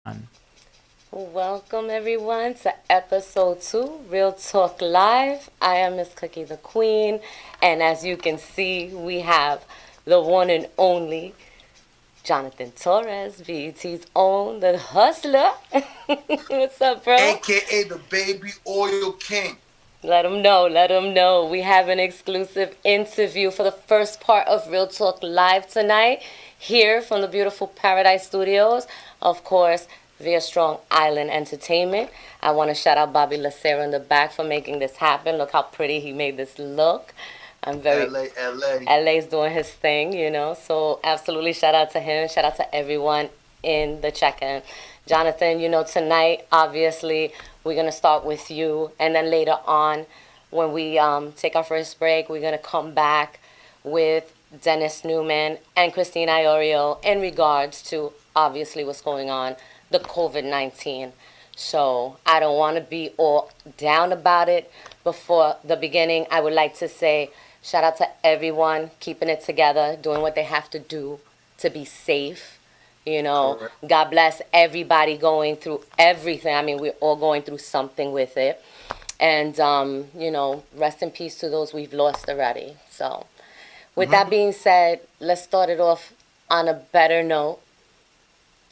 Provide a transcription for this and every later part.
And Welcome everyone to episode 2, Real Talk Live. I am Miss Cookie the Queen, and as you can see, we have the one and only Jonathan Torres, BET's own, the hustler. What's up, bro? AKA the Baby Oil King. Let them know, let them know. We have an exclusive interview for the first part of Real Talk Live tonight, here from the beautiful Paradise Studios. Of course, via Strong Island Entertainment. I want to shout out Bobby Lacera in the back for making this happen. Look how pretty he made this look. I'm very LA, LA. LA's doing his thing. So absolutely shout out to him. Shout out to everyone in the check-in. Jonathan, tonight, obviously, we're going to start with you. And then later on, when we take our first break, we're going to come back with Dennis Newman and Christina Iorio in regards to, obviously, what's going on, the COVID-19. So I don't want to be all down about it. Before the beginning, I would like to say shout out to everyone keeping it together, doing what they have to do to be safe. Correct. God bless everybody going through everything. I mean, we're all going through something with it. And, rest in peace to those we've lost already. So, with that being said, let's start it off on a better note.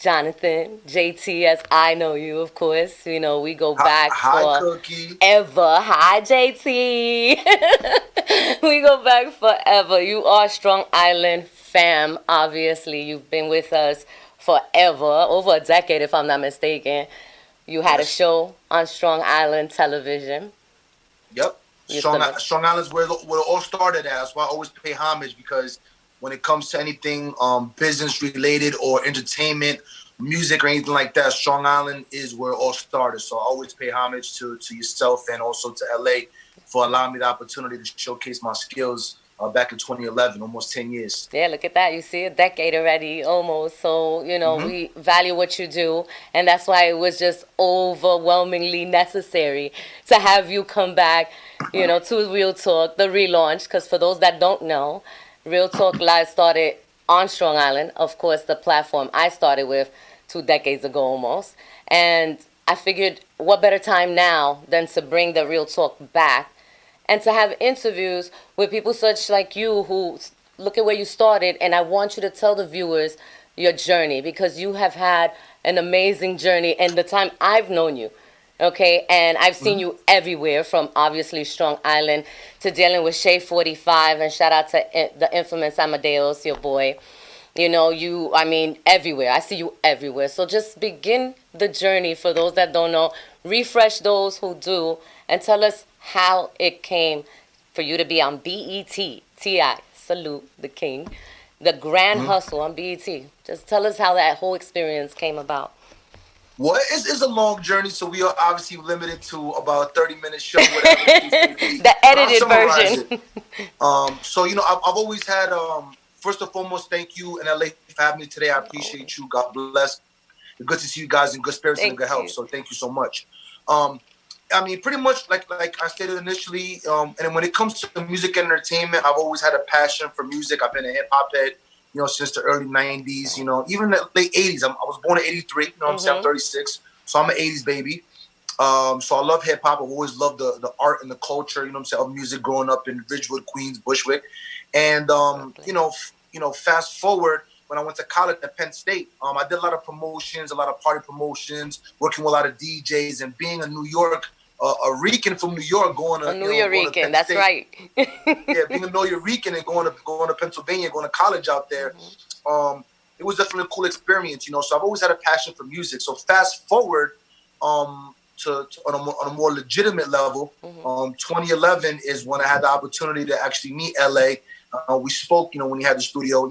Jonathan, JT, as I know you, of course. We go back Hi, for Cookie. ever. Hi, JT. We go back forever. You are Strong Island fam, obviously. You've been with us forever, over a decade, if I'm not mistaken. You had a Yes. show on Strong Island television. Yep. You used to live. Strong Island's where it all started at. That's why I always pay homage because when it comes to anything business related or entertainment, music or anything like that, Strong Island is where it all started. So I always pay homage to yourself and also to LA for allowing me the opportunity to showcase my skills back in 2011, almost 10 years. Yeah, look at that. You see, a decade already, almost. So, hmm we value what you do. And that's why it was just overwhelmingly necessary to have you come back, to Real Talk, the relaunch. Because for those that don't know, Real Talk Live started on Strong Island, of course, the platform I started with 2 decades ago almost. And I figured, what better time now than to bring the Real Talk back and to have interviews with people such like you who look at where you started. And I want you to tell the viewers your journey, because you have had an amazing journey in the time I've known you. Okay, and I've seen hmm you everywhere, from obviously Strong Island to dealing with Shay 45, and shout out to the infamous Amadeus, your boy. I mean, everywhere. I see you everywhere. So just begin the journey for those that don't know. Refresh those who do, and tell us how it came for you to be on BET. TI, salute the king. The Grand hmm Hustle on BET. Just tell us how that whole experience came about. Well, it's a long journey, so we are obviously limited to about a 30-minute show, whatever the case may be. The But I'll edited summarize it. version. So I've always had first and foremost, thank you and LA for having me today. I appreciate you. God bless. It's good to see you guys in good spirits and in Thank good health. you. So thank you so much. Um, I mean, pretty much like I stated initially. And then when it comes to music and entertainment, I've always had a passion for music. I've been a hip hop head, since the early '90s. Same. Even the late '80s. I was born in '83. You know what I'm saying? I'm Mm-hmm. 36, so I'm an '80s baby. So I love hip hop. I've always loved the art and the culture, you know what I'm saying, of music growing up in Ridgewood, Queens, Bushwick. And Lovely. fast forward when I went to college at Penn State, I did a lot of promotions, a lot of party promotions, working with a lot of DJs, and being a New York, a Rican from New York, A New going to Yorican, Penn that's State. right. Yeah, being a New Yorican and going to Pennsylvania, going to college out there. Mm-hmm. It was definitely a cool experience, So I've always had a passion for music. So fast forward, to on a more legitimate level. Mm-hmm. 2011 is when I had the opportunity to actually meet LA. We spoke, when he had the studio,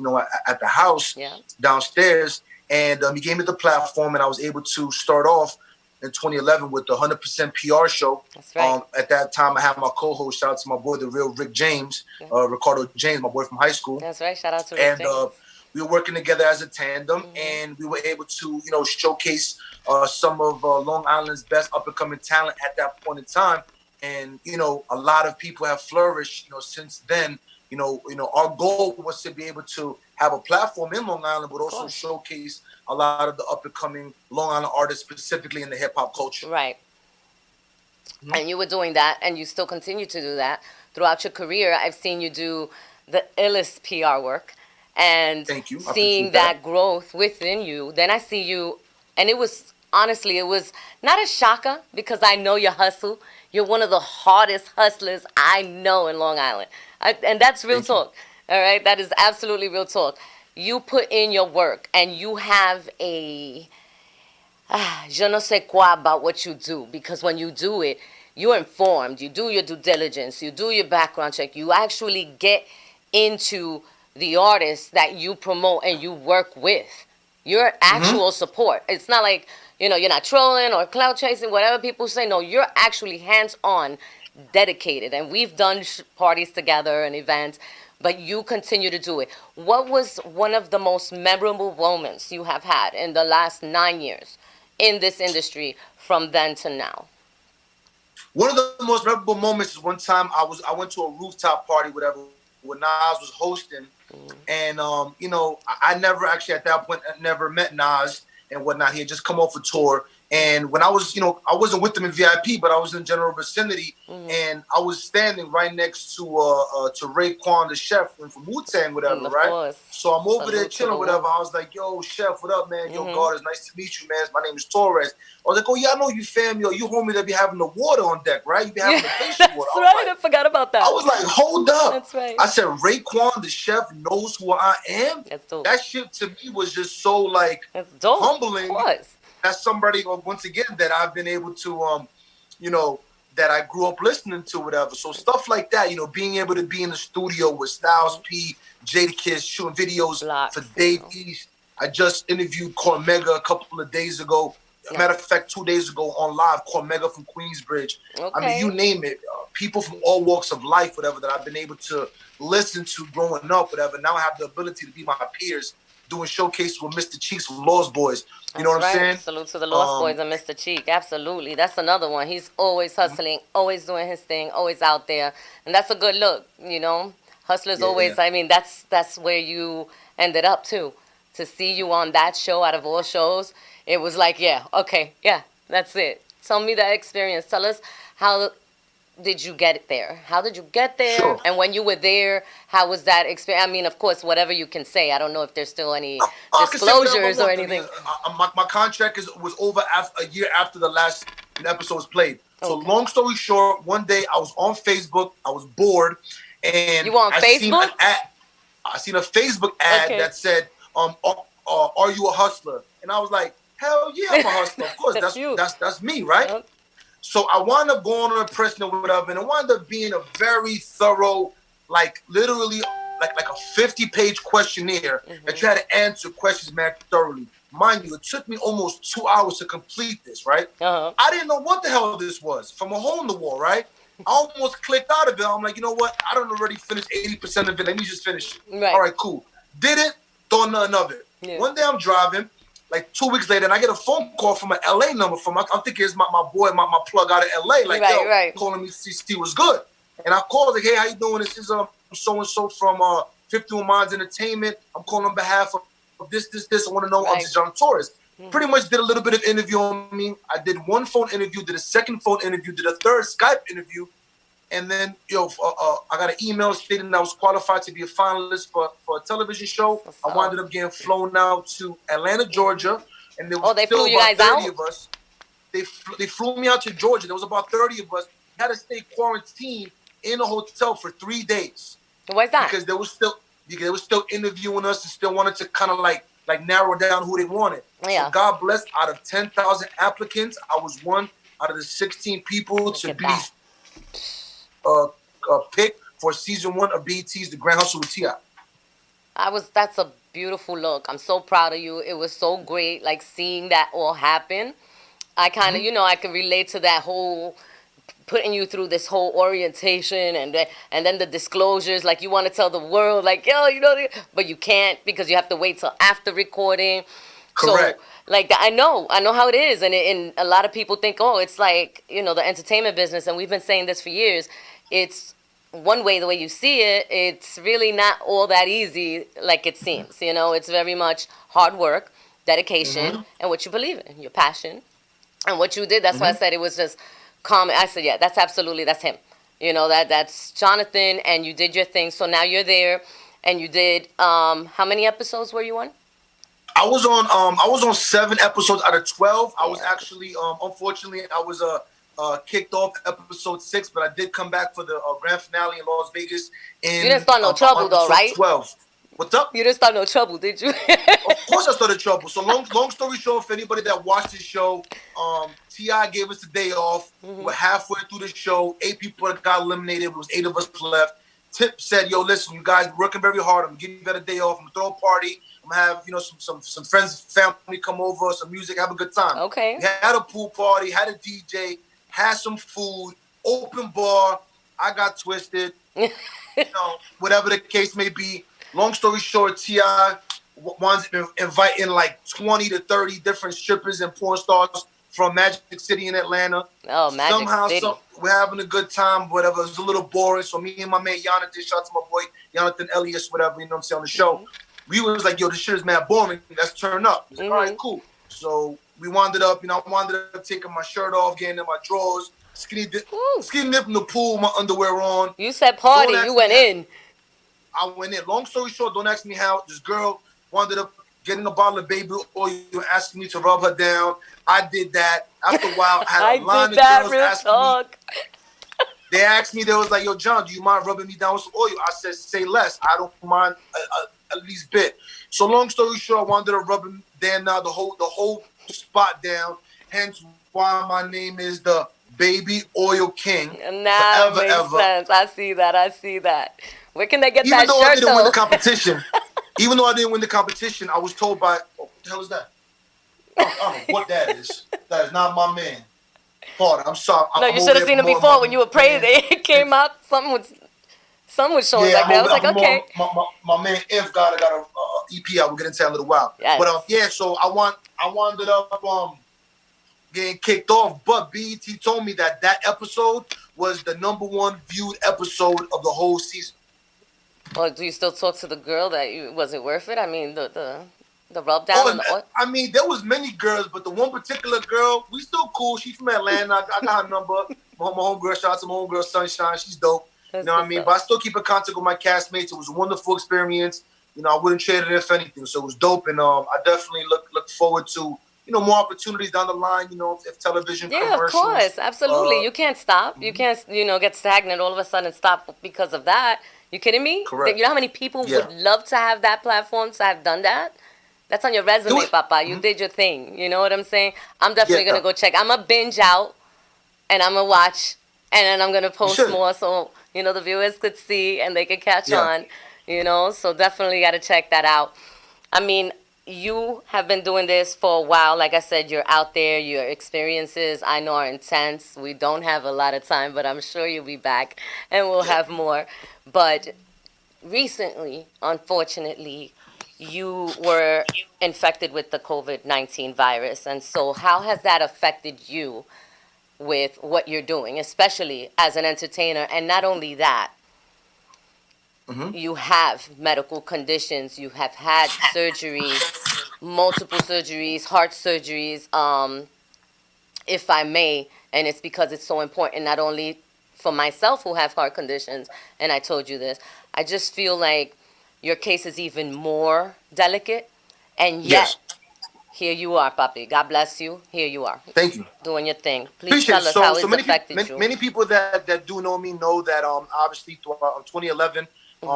at the house Yeah. downstairs, and he gave me the platform, and I was able to start off in 2011 with the 100% PR show. That's right. At that time, I had my co-host. Shout out to my boy, the real Rick James, Yeah. Ricardo James, my boy from high school, That's right. Shout out to Rick and James. we were working together as a tandem, Mm-hmm. and we were able to, showcase some of Long Island's best up and coming talent at that point in time. And a lot of people have flourished, since then. Our goal was to be able to have a platform in Long Island, but Of also course. showcase a lot of the up and coming Long Island artists, specifically in the hip hop culture. Right. Mhm. And you were doing that, and you still continue to do that throughout your career. I've seen you do the illest PR work, and Thank you. I seeing appreciate that. that growth within you. Then I see you, and it was honestly, it was not a shocker because I know your hustle. You're one of the hardest hustlers I know in Long Island, and that's real Thank you. talk. All right, that is absolutely real talk. You put in your work, and you have a je ne sais quoi about what you do, because when you do it, you're informed, you do your due diligence, you do your background check, you actually get into the artists that you promote and you work with. You're Mm-hmm. actual support. It's not like, you're not trolling or cloud chasing, whatever people say. No, you're actually hands on, dedicated. And we've done parties together and events, but you continue to do it. What was one of the most memorable moments you have had in the last 9 years in this industry from then to now? One of the most memorable moments is one time I went to a rooftop party, whatever, when Nas was hosting, and I never actually at that point I never met Nas and whatnot. He had just come off a tour, and when I was I wasn't with him in VIP, but I was in general vicinity, and I was standing right next to Raekwon the chef from Wu-Tang, whatever, Of right? course. So I'm over there Salute to the chilling, whatever. one. I was like, "Yo, chef, what up, man? Yo, God, it's nice to meet you, man. My name is Torres." I was like, "Oh yeah, I know you, fam. Yo, you homie that be having the water on deck, right? You be having Yeah, the glacier that's water." right. I forgot about I that. was like, hold up. That's right. I said, Raekwon, the chef, knows who I am. That's dope. That shit to me was just so like That's dope. Of humbling. course. That's somebody once again that I've been able to you know, that I grew up listening to, whatever. So stuff like that, being able to be in the studio with Styles P, Jadakiss, shooting videos for Blocks. Dave East. I just interviewed Cormega a couple of days ago. Matter of fact, 2 days ago on live, Cormega from Queensbridge. Okay. I mean, you name it. People from all walks of life, whatever, that I've been able to listen to growing up, whatever. Now I have the ability to be my peers, doing showcases with Mr. Cheeks from Lost Boys. You know what I'm saying? Salute to the Lost Boys and Mr. Cheek. Absolutely. That's another one. He's always hustling, always doing his thing, always out there. And that's a good look, Hustlers always, I mean, that's where you ended up too. To see you on that show out of all shows, it was like, yeah, okay, yeah, that's it. Tell me that experience. Tell us, how did you get there? How did you get there? Sure. And when you were there, how was that experience? I mean, of course, whatever you can say. I don't know if there's still any disclosures or anything. My contract was over a year after the last episode was played. So Okay. long story short, one day I was on Facebook. I was bored, and You were on Facebook? Seen an ad. I seen a Facebook ad Okay. that said, "Are you a hustler?" And I was like, "Hell yeah, I'm a hustler. Of course, That's you. that's me, right?" Yep. So I wound up going on a press note, whatever, and it wound up being a very thorough, like literally, like a 50-page questionnaire that you had to answer questions, man, thoroughly. Mind you, it took me almost 2 hours to complete this, right? Uh-huh. I didn't know what the hell this was from a hole in the wall, right? I almost clicked out of it. I'm like, you know what? I don't already finished 80% of it. Let me just finish it. Right. All right, cool. Did it, thought nothing of it. Yeah. One day I'm driving, like 2 weeks later, and I get a phone call from an LA number I'm thinking it's my boy, my plug out of LA, like, Right. calling me to see what's good. And I called, like, hey, how you doing? This is so-and-so from 51 Minds Entertainment. I'm calling on behalf of this. I want to know Right. John Torres. Pretty much did a little bit of interview on me. I did one phone interview, did a second phone interview, did a third Skype interview. And then, I got an email stating that I was qualified to be a finalist for a television show. I wound up getting flown out to Atlanta, Georgia. And there was they still flew you about guys 30 out? of us. They flew me out to Georgia. There was about 30 of us. We had to stay quarantined in a hotel for 3 days. Why's that? Because they were still interviewing us and still wanted to kind of like narrow down who they wanted. Yeah. So God bless, out of 10,000 applicants, I was one out of the 16 people to be picked for season 1 of BET's The Grand Hustle with T.I. That's a beautiful look. I'm so proud of you. It was so great, like, seeing that all happen. I kind of, I can relate to that whole putting you through this whole orientation and then the disclosures, like, you want to tell the world, like, yo, but you can't because you have to wait till after recording. Correct. So, like, I know how it is, and a lot of people think, oh, it's like, the entertainment business, and we've been saying this for years. It's one way, the way you see it, it's really not all that easy like it seems. You know, it's very much hard work, dedication, Mm-hmm. and what you believe in, your passion, and what you did. That's why I Mm-hmm. said it was just common. I said, yeah, that's him. You know, that's Jonathan, and you did your thing. So now you're there, and you did. How many episodes were you on? I was on 7 episodes out of 12. I was Yeah. actually unfortunately I was kicked off episode 6, but I did come back for the grand finale in Las Vegas You didn't in start no trouble though, episode right? 12. What's up? You didn't start no trouble, did you? Of course, I started trouble. So long story short, for anybody that watched the show, Ti gave us the day off. We're halfway through the show. 8 people that got eliminated. It was 8 of us left. Tip said, "Yo, listen, you guys working very hard. I'm giving you guys a day off. I'm gonna throw a party. I'm gonna have some friends, family come over, some music, have a good time." Okay. We had a pool party, had a DJ, had some food, open bar. I got twisted. Whatever the case may be. Long story short, Ti one's inviting like 20 to 30 different strippers and porn stars from Magic City in Atlanta. Oh, Magic City. We're having a good time, whatever. It was a little boring. So me and my man Jonathan, shout out to my boy Jonathan Elias, whatever, you know what I'm saying, on the show. We was like, yo, this shit is mad boring. Let's turn up. He's like, all right, cool. So we wound up, I wound up taking my shirt off, getting in my drawers, skinny dip in the pool, my underwear on. You said party, you went in. I went in. Long story short, don't ask me how. This girl wound up getting a bottle of baby oil and asking me to rub her down. I did that. After a while, I had a line of girls asking me. They asked me, they was like, yo, John, do you mind rubbing me down with some oil? I said, say less. I don't mind at least bit. So long story short, I wanted to rub him down now, the whole spot down. Hence why my name is the Baby Oil King. Now makes sense. I see that. Where can they get Even that though shirt, I didn't win the competition, even though I didn't win the competition, I was told by, what the hell is that? I don't know what that is. That is not my man. Pardon, I'm sorry. No, you should have seen him before when you were praying. It came up. Something was showing back there. I was like, okay. My man If got a EP out. We'll get into that in a little while. Yes. But so I wound up getting kicked off. But BET told me that episode was the #1 viewed episode of the whole season. Well, do you still talk to the girl was it worth it? I mean, the rub down and the oil? I mean, there was many girls, but the one particular girl, we still cool. She's from Atlanta. I got her number. My homegirl, shout out to my homegirl Sunshine. She's dope. You know what I mean? But I still keep in contact with my castmates. It was a wonderful experience. I wouldn't trade it for anything. So it was dope, and I definitely look forward to more opportunities down the line. If television commercials. Yeah, of course, absolutely. You can't stop. You can't get stagnant all of a sudden and stop because of that. You kidding me? Correct. You know how many people would love to have that platform to have done that? That's on your resume, Papa. You did your thing. You know what I'm saying? I'm definitely going to go check. I'm going to binge out, and I'm going to watch, and then I'm going to post more so, the viewers could see and they could catch on, So definitely got to check that out. I mean, you have been doing this for a while. Like I said, you're out there. Your experiences, I know, are intense. We don't have a lot of time, but I'm sure you'll be back, and we'll have more. But recently, unfortunately, you were infected with the COVID-19 virus. And so how has that affected you with what you're doing, especially as an entertainer? And not only that, you have medical conditions. You have had surgery, multiple surgeries, heart surgeries, if I may. And it's because it's so important, not only for myself who have heart conditions, and I told you this, I just feel like your case is even more delicate, and yet here you are, Papi. God bless you. Here you are. Thank you. Doing your thing. Please tell us how it's affected you. Many people that do know me know that obviously throughout 2011,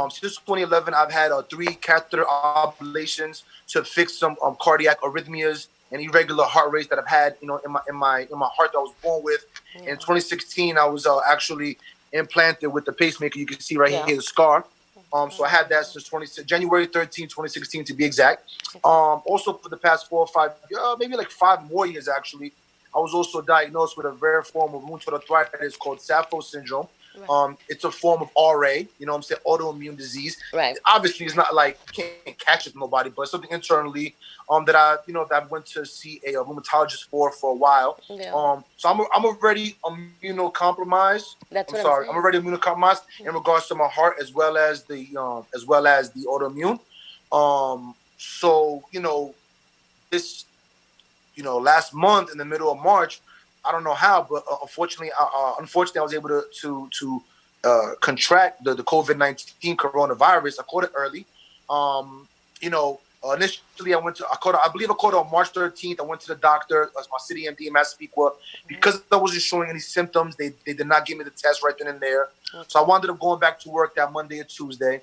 since 2011, I've had 3 catheter ablations to fix some cardiac arrhythmias and irregular heart rates that I've had, in my heart that I was born with. In 2016, I was actually implanted with the pacemaker. You can see right here the scar. So I had that since January 13, 2016 to be exact. Also for the past 4 or 5, maybe like 5 more years actually, I was also diagnosed with a rare form of rheumatoid arthritis called Sappho syndrome. Right. It's a form of RA, you know what I'm saying, autoimmune disease. Right. Obviously, it's not like you can't catch it from nobody, but it's something internally that I went to see a rheumatologist for a while. Yeah. So I'm already immunocompromised. That's I'm what I'm sorry, I'm saying. already immunocompromised in regards to my heart as well as the autoimmune. So this last month in the middle of March, I don't know how, but unfortunately, I was able to contract the COVID-19 coronavirus. I caught it early. Initially, I believe I caught it on March 13th. I went to the doctor, as my city MD in Massapequa, because I wasn't showing any symptoms. They did not give me the test right then and there. So I Okay. wound up going back to work that Monday or Tuesday.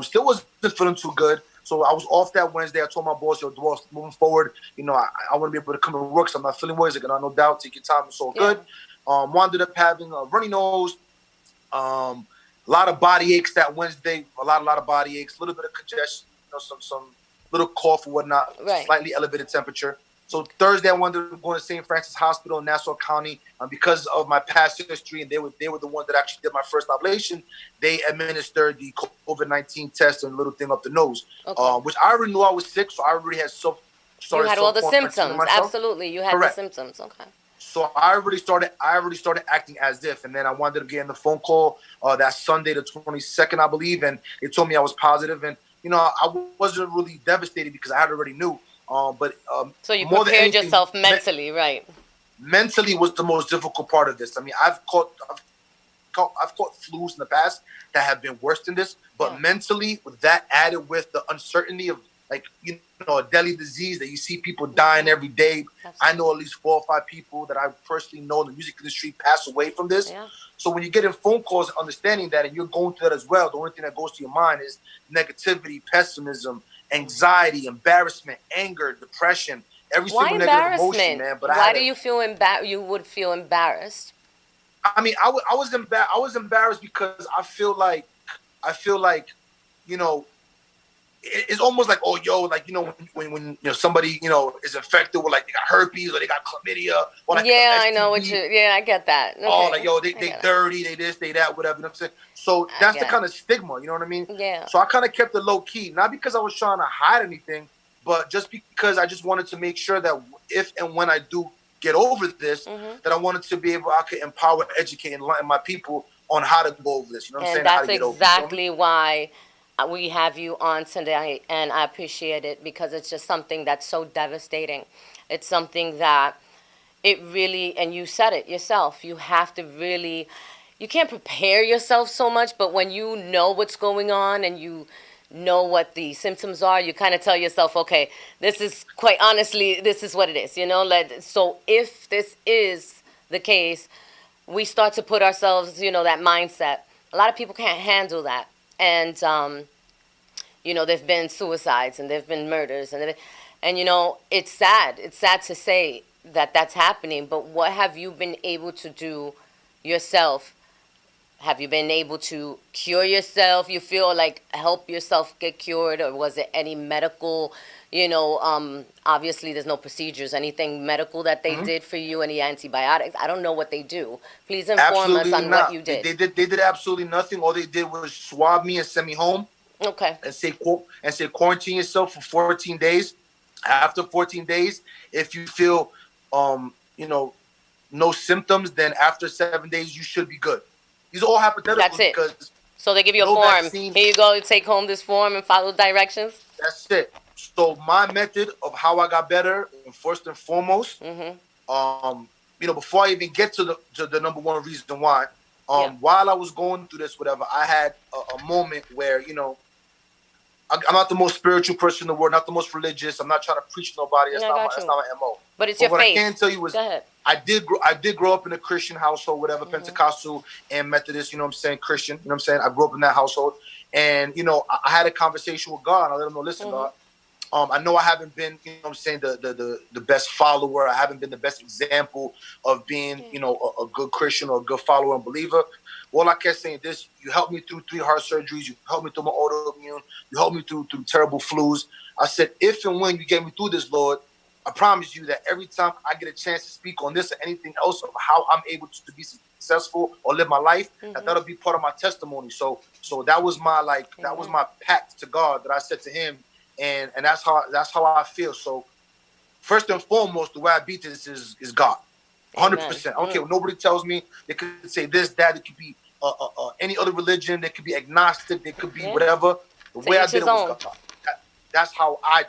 Still wasn't feeling too good. So I was off that Wednesday. I told my boss, yo, boss, moving forward, I want to be able to come to work, so I'm not feeling well. He's like, no doubt, take your time. It's all Yeah. good. Wound up having a runny nose, a lot of body aches that Wednesday, a lot of body aches, a little bit of congestion, some little cough or whatnot, Right. slightly elevated temperature. So Thursday, I wound up going to St. Francis Hospital in Nassau County because of my past history, and they were the ones that actually did my first ablation. They administered the COVID-19 test and little thing up the nose, Okay. which I already knew I was sick, so I already had You started had all self the quarantining symptoms. myself. Absolutely. You had the Correct. symptoms. Okay. So I already started acting as if, and then I wound up getting the phone call that Sunday, the 22nd, I believe, and they told me I was positive, and I wasn't really devastated because I had already knew. But So you more than prepared anything, yourself mentally, right? mentally was the most difficult part of this. I mean, I've caught flus in the past that have been worse than this, but Yeah. mentally, with that added with the uncertainty of like a deadly disease that you see people dying every day. I know at Absolutely. least 4 or 5 people that I personally know in the music industry pass away from this. Yeah. So when you're getting phone calls, understanding that, and you're going through that as well, the only thing that goes to your mind is negativity, pessimism, anxiety, embarrassment, anger, depression, every Why single negative emotion, embarrassment? man. But I Why had do to. you feel You would feel embarrassed. I mean, I was embarrassed because I feel like you know it's almost like, oh, yo, like when somebody is infected with, like, they got herpes or they got chlamydia or like Yeah, I know what STD. you. Yeah, I get that. Oh, like, Okay, yo, they, I they get it. dirty, they this, they that, whatever. You know what I'm saying? So I that's the get kind of stigma, you know what I mean? it. Yeah. So I kind of kept it low key, not because I was trying to hide anything, but just because I just wanted to make sure that if and when I do get over this, Mhm. that I wanted to be able, I could empower, educate, and enlighten my people on how to go over this. You know what I'm And saying? How to that's get over. You feel me? exactly why we have you on today, and I appreciate it because it's just something that's so devastating. It's something that it really, and you said it yourself, you have to really, you can't prepare yourself so much, but when you know what's going on and you know what the symptoms are, you kind of tell yourself, okay, this is, quite honestly, this is what it is, so if this is the case, we start to put ourselves, that mindset. A lot of people can't handle that. And, there've been suicides and there've been murders and it's sad. It's sad to say that that's happening. But what have you been able to do yourself? Have you been able to cure yourself? You feel like help yourself get cured, or was it any medical? Obviously there's no procedures, anything medical that they Mm-hmm. did for you, any antibiotics. I don't know what they do. Please inform us Absolutely on what not. you They, did. they did they did absolutely nothing. All they did was swab me and send me home Okay. and say quarantine yourself for 14 days. After 14 days, if you feel um you know no symptoms, then after 7 days you should be good. These are all That's hypotheticals it. because So they give you a no form. vaccine. Here you go. Take home this form and follow directions. That's it. So my method of how I got better, and first and foremost, Mm-hmm. before I even get to the number one reason why, Yeah. while I was going through this, whatever, I had a moment where I'm not the most spiritual person in the world, not the most religious. I'm not trying to preach to nobody. I got That's you. not my mo. But it's But your what I can faith. tell you is, Go ahead. I did grow up in a Christian household, whatever, Mm-hmm. Pentecostal and Methodist. You know what I'm saying? Christian. You know what I'm saying? I grew up in that household, and I had a conversation with God. I let him know, listen, Mm-hmm. God. I know I haven't been, what I'm saying, the best follower. I haven't been the best example of being, a good Christian or a good follower and believer. All I kept saying this: you helped me through 3 heart surgeries. You helped me through my autoimmune. You helped me through terrible flus. I said, if and when you get me through this, Lord, I promise you that every time I get a chance to speak on this or anything else of how I'm able to be successful or live my life, that'll be part of my testimony. So that was my that was my pact to God that I said to Him, and that's how I feel. So first and foremost, the way I beat this is God, 100%. I don't care what nobody tells me. They could say this, that. It could be any other religion. They could be agnostic. They could be whatever. The way I did it was God. That's how I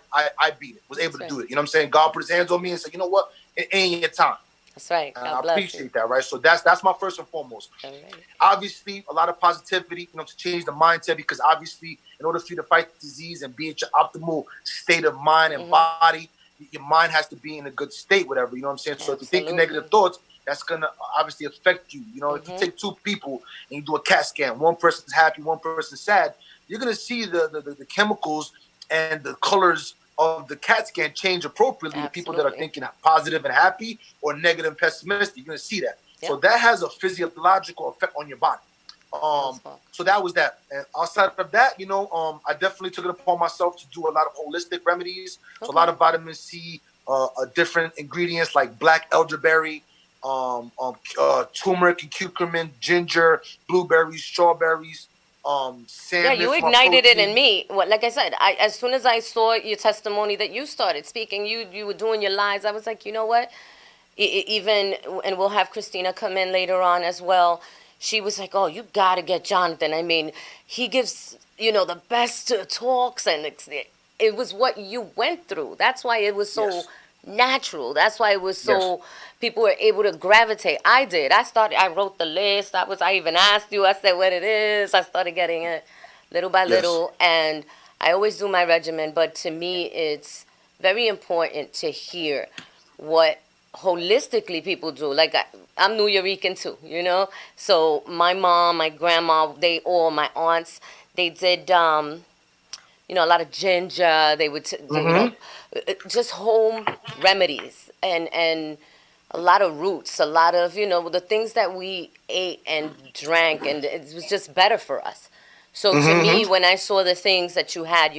beat it. Was able to do it. You know what I'm saying? God put His hands on me and said, you know what? It ain't your time. That's right. And I appreciate that, right? So that's my first and foremost. Right. Obviously, a lot of positivity, to change the mindset, because obviously, in order for you to fight disease and be at your optimal state of mind and body, your mind has to be in a good state, whatever. You know what I'm saying? So if you think negative thoughts, that's gonna obviously affect you. If you take two people and you do a CAT scan, one person's happy, one person's sad, you're gonna see the chemicals and the colors of the CAT scan change appropriately with people that are thinking positive and happy or negative and pessimistic. You're going to see that. Yep. So that has a physiological effect on your body. So that was that. And outside of that, I definitely took it upon myself to do a lot of holistic remedies. Okay. So a lot of vitamin C, different ingredients like black elderberry, turmeric and curcumin, ginger, blueberries, strawberries, salmon. You ignited it in me. Like I said, as soon as I saw your testimony that you started speaking, you were doing your lives, I was like, you know what? Even, and we'll have Christina come in later on as well. She was like, oh, you got to get Jonathan. I mean, he gives, the best talks, and it was what you went through. That's why it was so natural. That's why it was so people were able to gravitate. I did. I wrote the list. I even asked you. I said what it is. I started getting it little by little, and I always do my regimen. But to me, it's very important to hear what holistically people do. Like I'm New Yorican too, So my mom, my grandma, my aunts, they did. A lot of ginger. They would, just home remedies and a lot of roots, a lot of, the things that we ate and drank, and it was just better for us. So to me, when I saw the things that you had,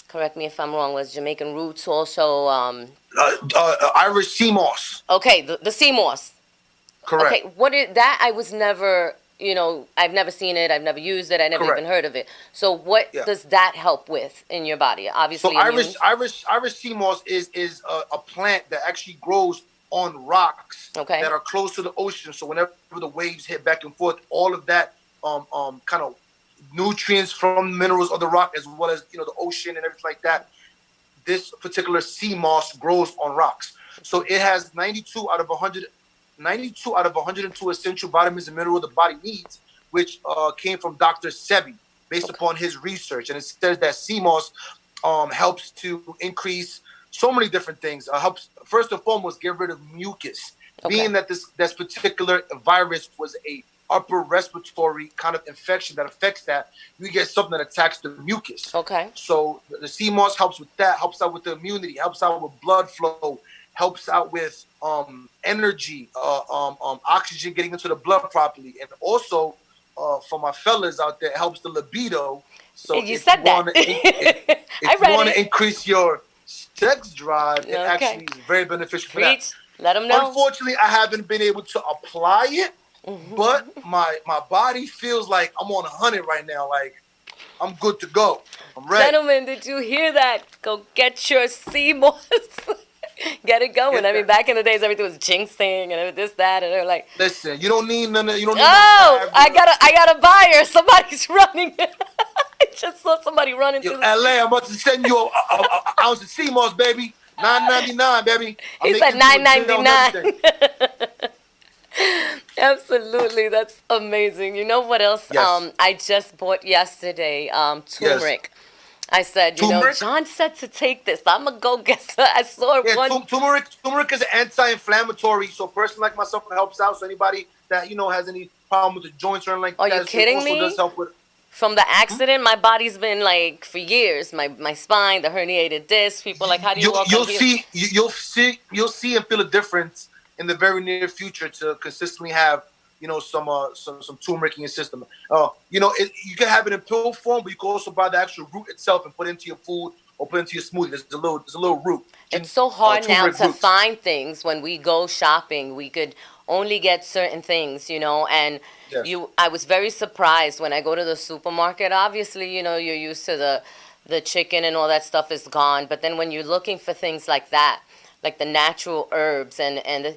correct me if I'm wrong, was Jamaican roots also? Irish sea moss. Okay, the sea moss. Correct. Okay, what is that? I was never... I've never seen it. I've never used it. I never even heard of it. So what does that help with in your body? Obviously, so Irish sea moss is a plant that actually grows on rocks that are close to the ocean. So whenever the waves hit back and forth, all of that kind of nutrients from minerals of the rock, as well as the ocean and everything like that, this particular sea moss grows on rocks. So it has 92 out of 102 essential vitamins and minerals the body needs, which came from Dr. Sebi, based upon his research. And it says that sea moss helps to increase so many different things. Helps, first and foremost, get rid of mucus. Being that this particular virus was a upper respiratory kind of infection that affects that, you get something that attacks the mucus. Okay. So the sea moss helps with that, helps out with the immunity, helps out with blood flow, helps out with energy, oxygen getting into the blood properly, and also for my fellas out there, it helps the libido. So you said that. If you want to increase your sex drive, it actually is very beneficial for that. Let them know. Unfortunately, I haven't been able to apply it, but my body feels like I'm on 100 right now. Like I'm good to go. I'm ready. Gentlemen, did you hear that? Go get your sea moss. Get it going. I mean, back in the days, everything was jinxing and this, that, and they're like, listen, you don't need none of. You don't need. Oh, I got a buyer. Somebody's running. I just saw somebody running to LA. I'm about to send you an ounce of sea moss, baby. $9.99, baby. He said $9.99. Absolutely, that's amazing. You know what else? Yes. I just bought yesterday turmeric. Yes. I said, John said to take this. I'm gonna go get some. I saw it one. Turmeric is an anti-inflammatory, so a person like myself, it helps out. So anybody that has any problem with the joints or anything like that, are you kidding me? Does help with. From the accident, my body's been like for years. My spine, the herniated disc. People like, how do you walk? You'll see and feel a difference in the very near future to consistently have some turmeric in your system. You can have it in pill form, but you can also buy the actual root itself and put it into your food or put into your smoothie. There's a little root. It's so hard now Turmeric to roots. find things. When we go shopping, we could only get certain things, and Yes. I was very surprised when I go to the supermarket. Obviously, you're used to the chicken and all that stuff is gone, but then when you're looking for things like that, like the natural herbs, and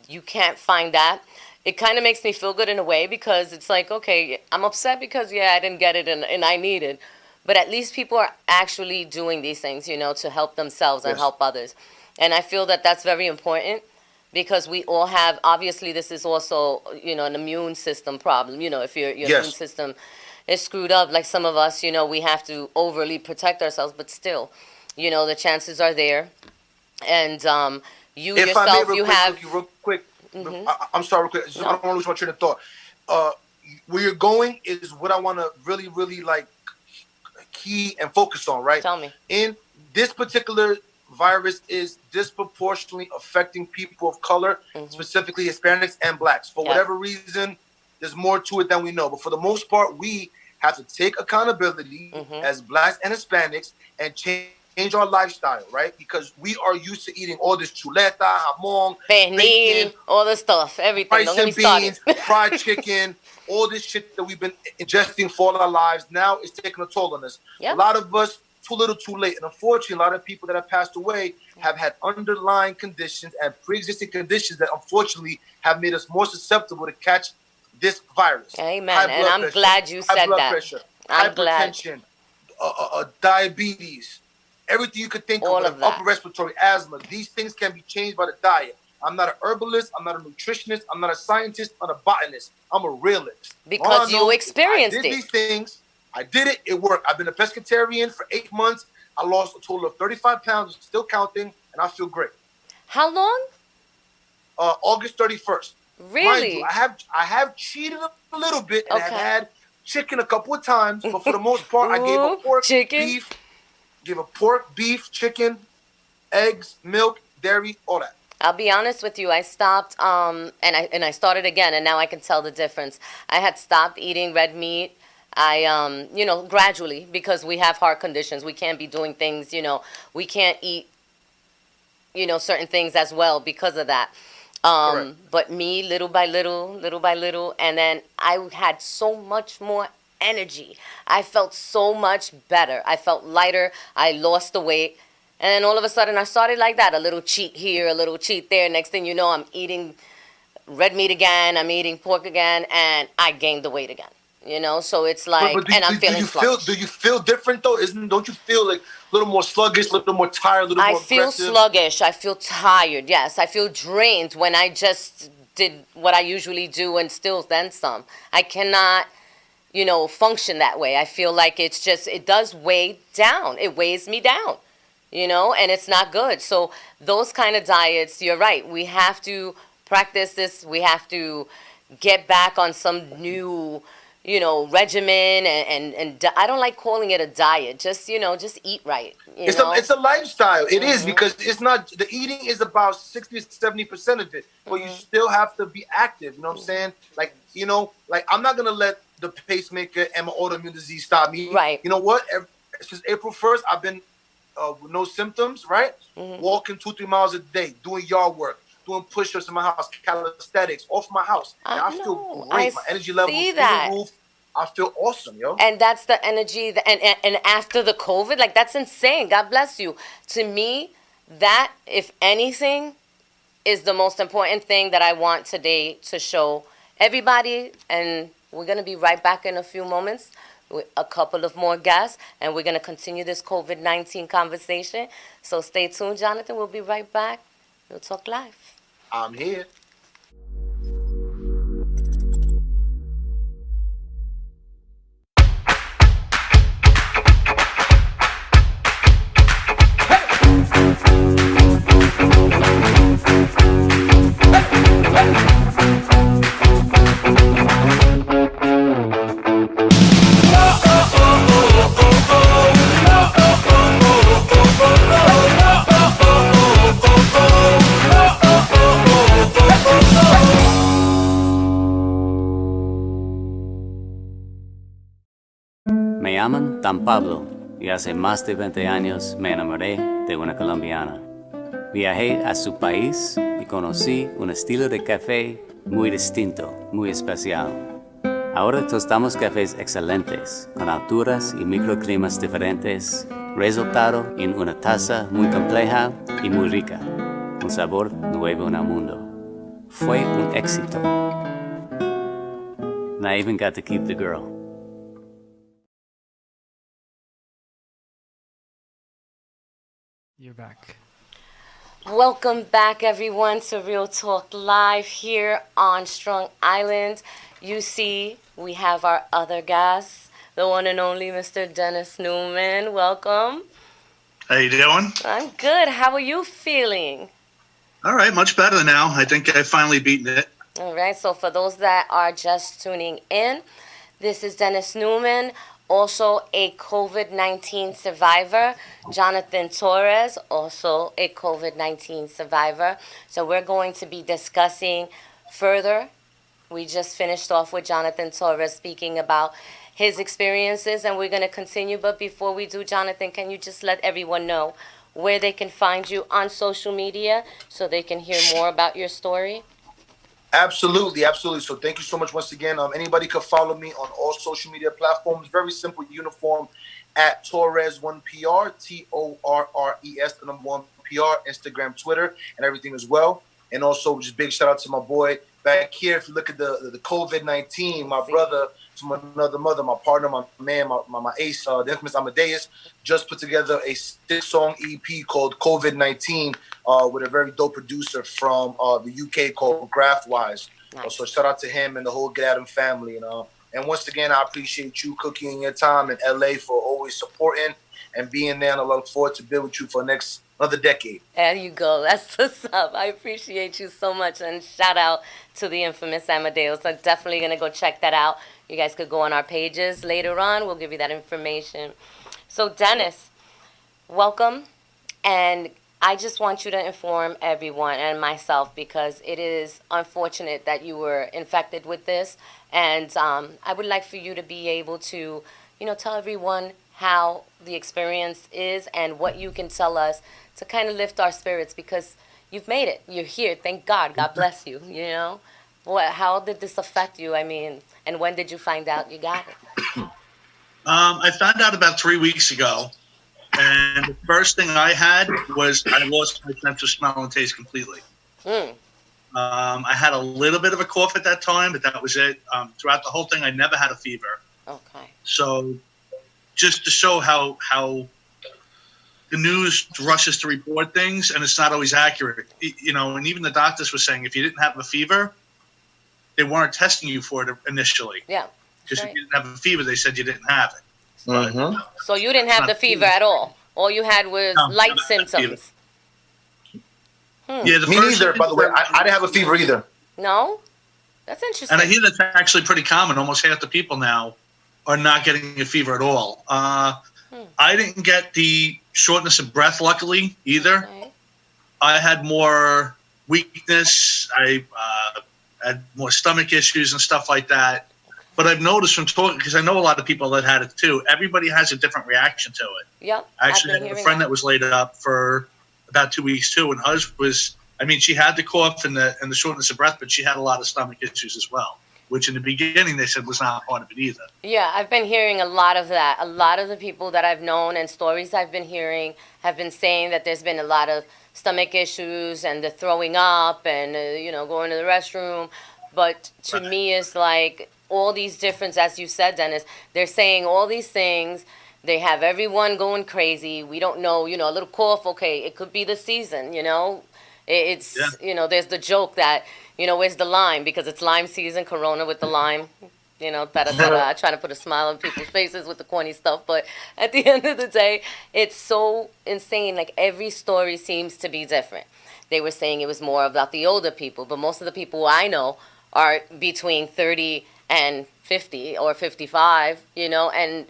you can't find that, it kind of makes me feel good in a way, because it's like, okay, I'm upset because, yeah, I didn't get it, and I need it. But at least people are actually doing these things, to help themselves and Yes. help others. And I feel that that's very important, because we all have, obviously, this is also, an immune system problem. If your immune Yes. system is screwed up, like some of us, we have to overly protect ourselves, but still, the chances are there. And you If I may, yourself, you have. real quick. Mhm. I'm sorry, real quick. I No. don't want to lose my train of thought. Uh, where you're going is what I want to really, really like key and focus on, right? Tell me. In this particular virus is disproportionately affecting people of color, specifically Hispanics and blacks. For whatever reason, there's more to it than we know. But for the most part, we have to take accountability as blacks and Hispanics and change our lifestyle, right? Because we are used to eating all this chuleta, jamon, Pernil, bacon, all the stuff, everything. rice Don't get me and started. beans, fried chicken, all this shit that we've been ingesting for all our lives. Now it's taking a toll on us. Yep. A lot of us, too little, too late. And unfortunately, a lot of people that have passed away have had underlying conditions and pre-existing conditions that unfortunately have made us more susceptible to catch this virus. Amen. And I'm glad you said high blood that. pressure, I'm glad. hypertension, diabetes, everything you could think All of, of that. upper respiratory, asthma. These things can be changed by the diet. I'm not an herbalist. I'm not a nutritionist. I'm not a scientist. I'm not a botanist. I'm a realist. Because you experienced I did it. these things. I did it. It worked. I've been a pescatarian for 8 months. I lost a total of 35 pounds, still counting, and I feel great. How long? August 31st. Really? Mind you, I have cheated a little bit and have had chicken a couple of times, but for the most part, I gave up pork, beef, chicken, eggs, milk, dairy, all that. I'll be honest with you. I stopped, and I started again, and now I can tell the difference. I had stopped eating red meat. I, gradually, because we have heart conditions, we can't be doing things. We can't eat, certain things as well because of that. But me, little by little, and then I had so much more energy. I felt so much better. I felt lighter. I lost the weight. And then all of a sudden I started like that, a little cheat here, a little cheat there. Next thing you know, I'm eating red meat again, I'm eating pork again, and I gained the weight again. So it's like, I'm feeling sluggish. Do you feel different though? Don't you feel like a little more sluggish, a little more tired, a little more aggressive? I feel sluggish. I feel tired. Yes, I feel drained when I just did what I usually do and still then some. I cannot, function that way. I feel like it does weigh down. It weighs me down. And it's not good. So those kind of diets, you're right. We have to practice this. We have to get back on some new, regimen. And I don't like calling it a diet. Just eat right. It's a lifestyle. It is, because it's not, the eating is about 60 to 70% of it. But you still have to be active. You know what I'm saying? Like, I'm not going to let the pacemaker and my autoimmune disease stop me. Right. You know what? Since April 1st, I've been with no symptoms, right? Walking 2-3 miles a day, doing yard work, doing push-ups in my house, calisthenics, off my house. And I feel great. My energy levels through the roof. I feel awesome, yo. And that's the energy, and after the COVID, like, that's insane. God bless you. To me, that, if anything, is the most important thing that I want today to show everybody. And we're going to be right back in a few moments with a couple of more guests, and we're going to continue this COVID-19 conversation. So stay tuned, Jonathan. We'll be right back. We'll talk live. I'm here. Me llaman Dan Pablo. y hace más de 20 años me enamoré de una colombiana. Viajé a su país y conocí un estilo de café muy distinto, muy especial. Ahora tostamos cafés excelentes, con alturas y microclimas diferentes, resultado en una taza muy compleja y muy rica, un sabor nuevo en el mundo. Fue un éxito. And I even got to keep the girl. You're back. Welcome back, everyone, to Real Talk Live here on Strong Island. You see, we have our other guest, the one and only Mr. Dennis Newman. Welcome. How you doing? I'm good. How are you feeling? All right, much better now. I think I've finally beaten it. All right, so for those that are just tuning in, this is Dennis Newman, also a COVID-19 survivor. Jonathan Torres, also a COVID-19 survivor. So we're going to be discussing further. We just finished off with Jonathan Torres speaking about his experiences, and we're going to continue. But before we do, Jonathan, can you just let everyone know where they can find you on social media so they can hear more about your story? Absolutely. So thank you so much once again. Anybody can follow me on all social media platforms. Very simple, uniform, at Torres1PR, Torres, the number 1 PR, Instagram, Twitter, and everything as well. And also just big shout out to my boy back here. If you look at the COVID-19, my brother from another mother, my partner, my man, my ace, the infamous Amadeus, just put together a 6-song EP called COVID-19 with a very dope producer from the UK called Graftwise. Nice. So shout out to him and the whole Get Adam family. And once again, I appreciate you, Cookie, and your time in LA for always supporting and being there. And I look forward to be with you for another decade. There you go. That's what's up. I appreciate you so much. And shout out to the infamous Amadeus. I'm definitely going to go check that out. You guys could go on our pages later on. We'll give you that information. So, Dennis, welcome. And I just want you to inform everyone and myself, because it is unfortunate that you were infected with this. And I would like for you to be able to, tell everyone how the experience is and what you can tell us to kind of lift our spirits, because you've made it. You're here. Thank God. God bless you, How did this affect you? I mean, and when did you find out you got it? I found out about 3 weeks ago. And the first thing I had was I lost my sense of smell and taste completely. I had a little bit of a cough at that time, but that was it. Throughout the whole thing, I never had a fever. Okay. So just to show how the news rushes to report things, and it's not always accurate. And even the doctors were saying if you didn't have a fever, they weren't testing you for it initially. Yeah. Because if you didn't have a fever, they said you didn't have it. So you didn't have the fever at all? All you had was light symptoms? Yeah, Me neither, by the way. I didn't have a fever either. No? That's interesting. And I hear that's actually pretty common. Almost half the people now are not getting a fever at all. I didn't get the shortness of breath, luckily, either. Okay. I had more weakness. I had more stomach issues and stuff like that. But I've noticed from talking, because I know a lot of people that had it too, everybody has a different reaction to it. Yep. I actually had a friend that was laid up for about 2 weeks too, and hers was, she had the cough and the shortness of breath, but she had a lot of stomach issues as well, which in the beginning they said was not part of it either. Yeah, I've been hearing a lot of that. A lot of the people that I've known and stories I've been hearing have been saying that there's been a lot of stomach issues and the throwing up and, going to the restroom. But to me, it's like all these different, as you said, Dennis, they're saying all these things. They have everyone going crazy. We don't know, a little cough, okay, it could be the season, It's, there's the joke that, where's the lime? Because it's lime season, Corona with the lime, trying to put a smile on people's faces with the corny stuff. But at the end of the day, it's so insane. Like, every story seems to be different. They were saying it was more about the older people, but most of the people I know are between 30 and 50 or 55, and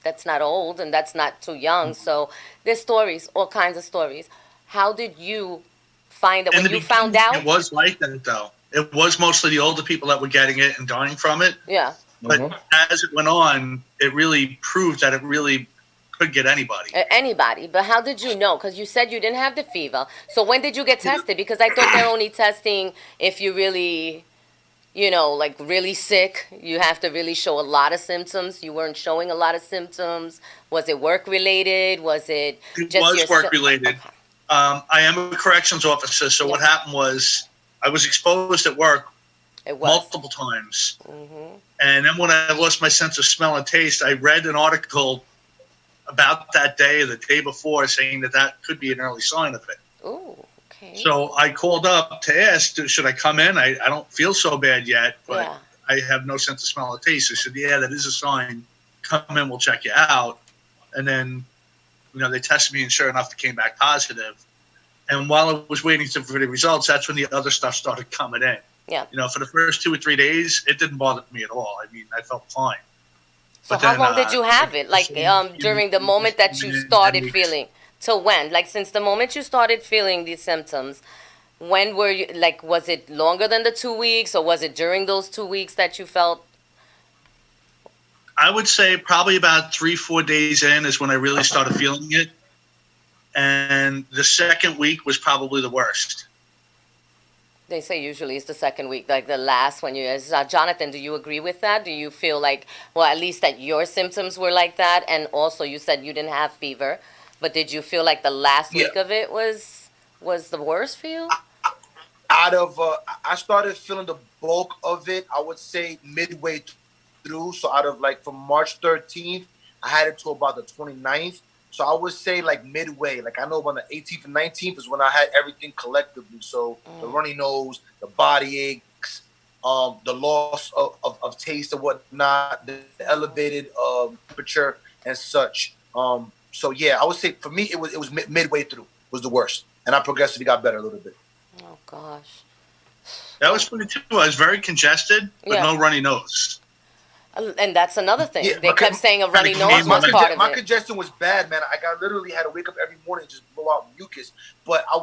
that's not old and that's not too young. So there's stories, all kinds of stories. How did you find that when you found out? It was like that, though. It was mostly the older people that were getting it and dying from it. Yeah. But as it went on, it really proved that it really could get anybody. Anybody. But how did you know? Because you said you didn't have the fever. So when did you get tested? Because I thought they're only testing if you really, like really sick. You have to really show a lot of symptoms. You weren't showing a lot of symptoms. Was it work related? Was it It just was work related. Okay. I am a corrections officer, so what happened was I was exposed at work multiple times. Mm-hmm. And then when I lost my sense of smell and taste, I read an article about that day or the day before saying that could be an early sign of it. Oh, okay. So I called up to ask, should I come in? I don't feel so bad yet, but I have no sense of smell or taste. I said, yeah, that is a sign. Come in, we'll check you out. And then, they tested me, and sure enough, it came back positive. And while I was waiting for the results, that's when the other stuff started coming in. Yeah. For the first 2 or 3 days, it didn't bother me at all. I mean, I felt fine. So how long did you have it? Like during the moment that you started feeling, till when? Like since the moment you started feeling these symptoms, when were you, like, was it longer than the 2 weeks, or was it during those 2 weeks that you felt? I would say probably about 3-4 days in is when I really started feeling it. And the second week was probably the worst. They say usually it's the second week, like the last when you, Jonathan, do you agree with that? Do you feel like, well, at least that your symptoms were like that? And also you said you didn't have fever, but did you feel like the last week of it was the worst for you? I started feeling the bulk of it, I would say midway through. So from March 13th, I had it to about the 29th. So I would say like midway, like I know about the 18th and 19th is when I had everything collectively. So the runny nose, the body aches, the loss of taste and whatnot, the elevated temperature and such. So yeah, I would say for me it was midway through was the worst, and I progressively got better a little bit. Oh gosh, that was pretty too. I was very congested, but no runny nose. And that's another thing. Yeah, they kept saying a runny nose was part of it. My congestion was bad, man. I literally had to wake up every morning and just blow out mucus. But I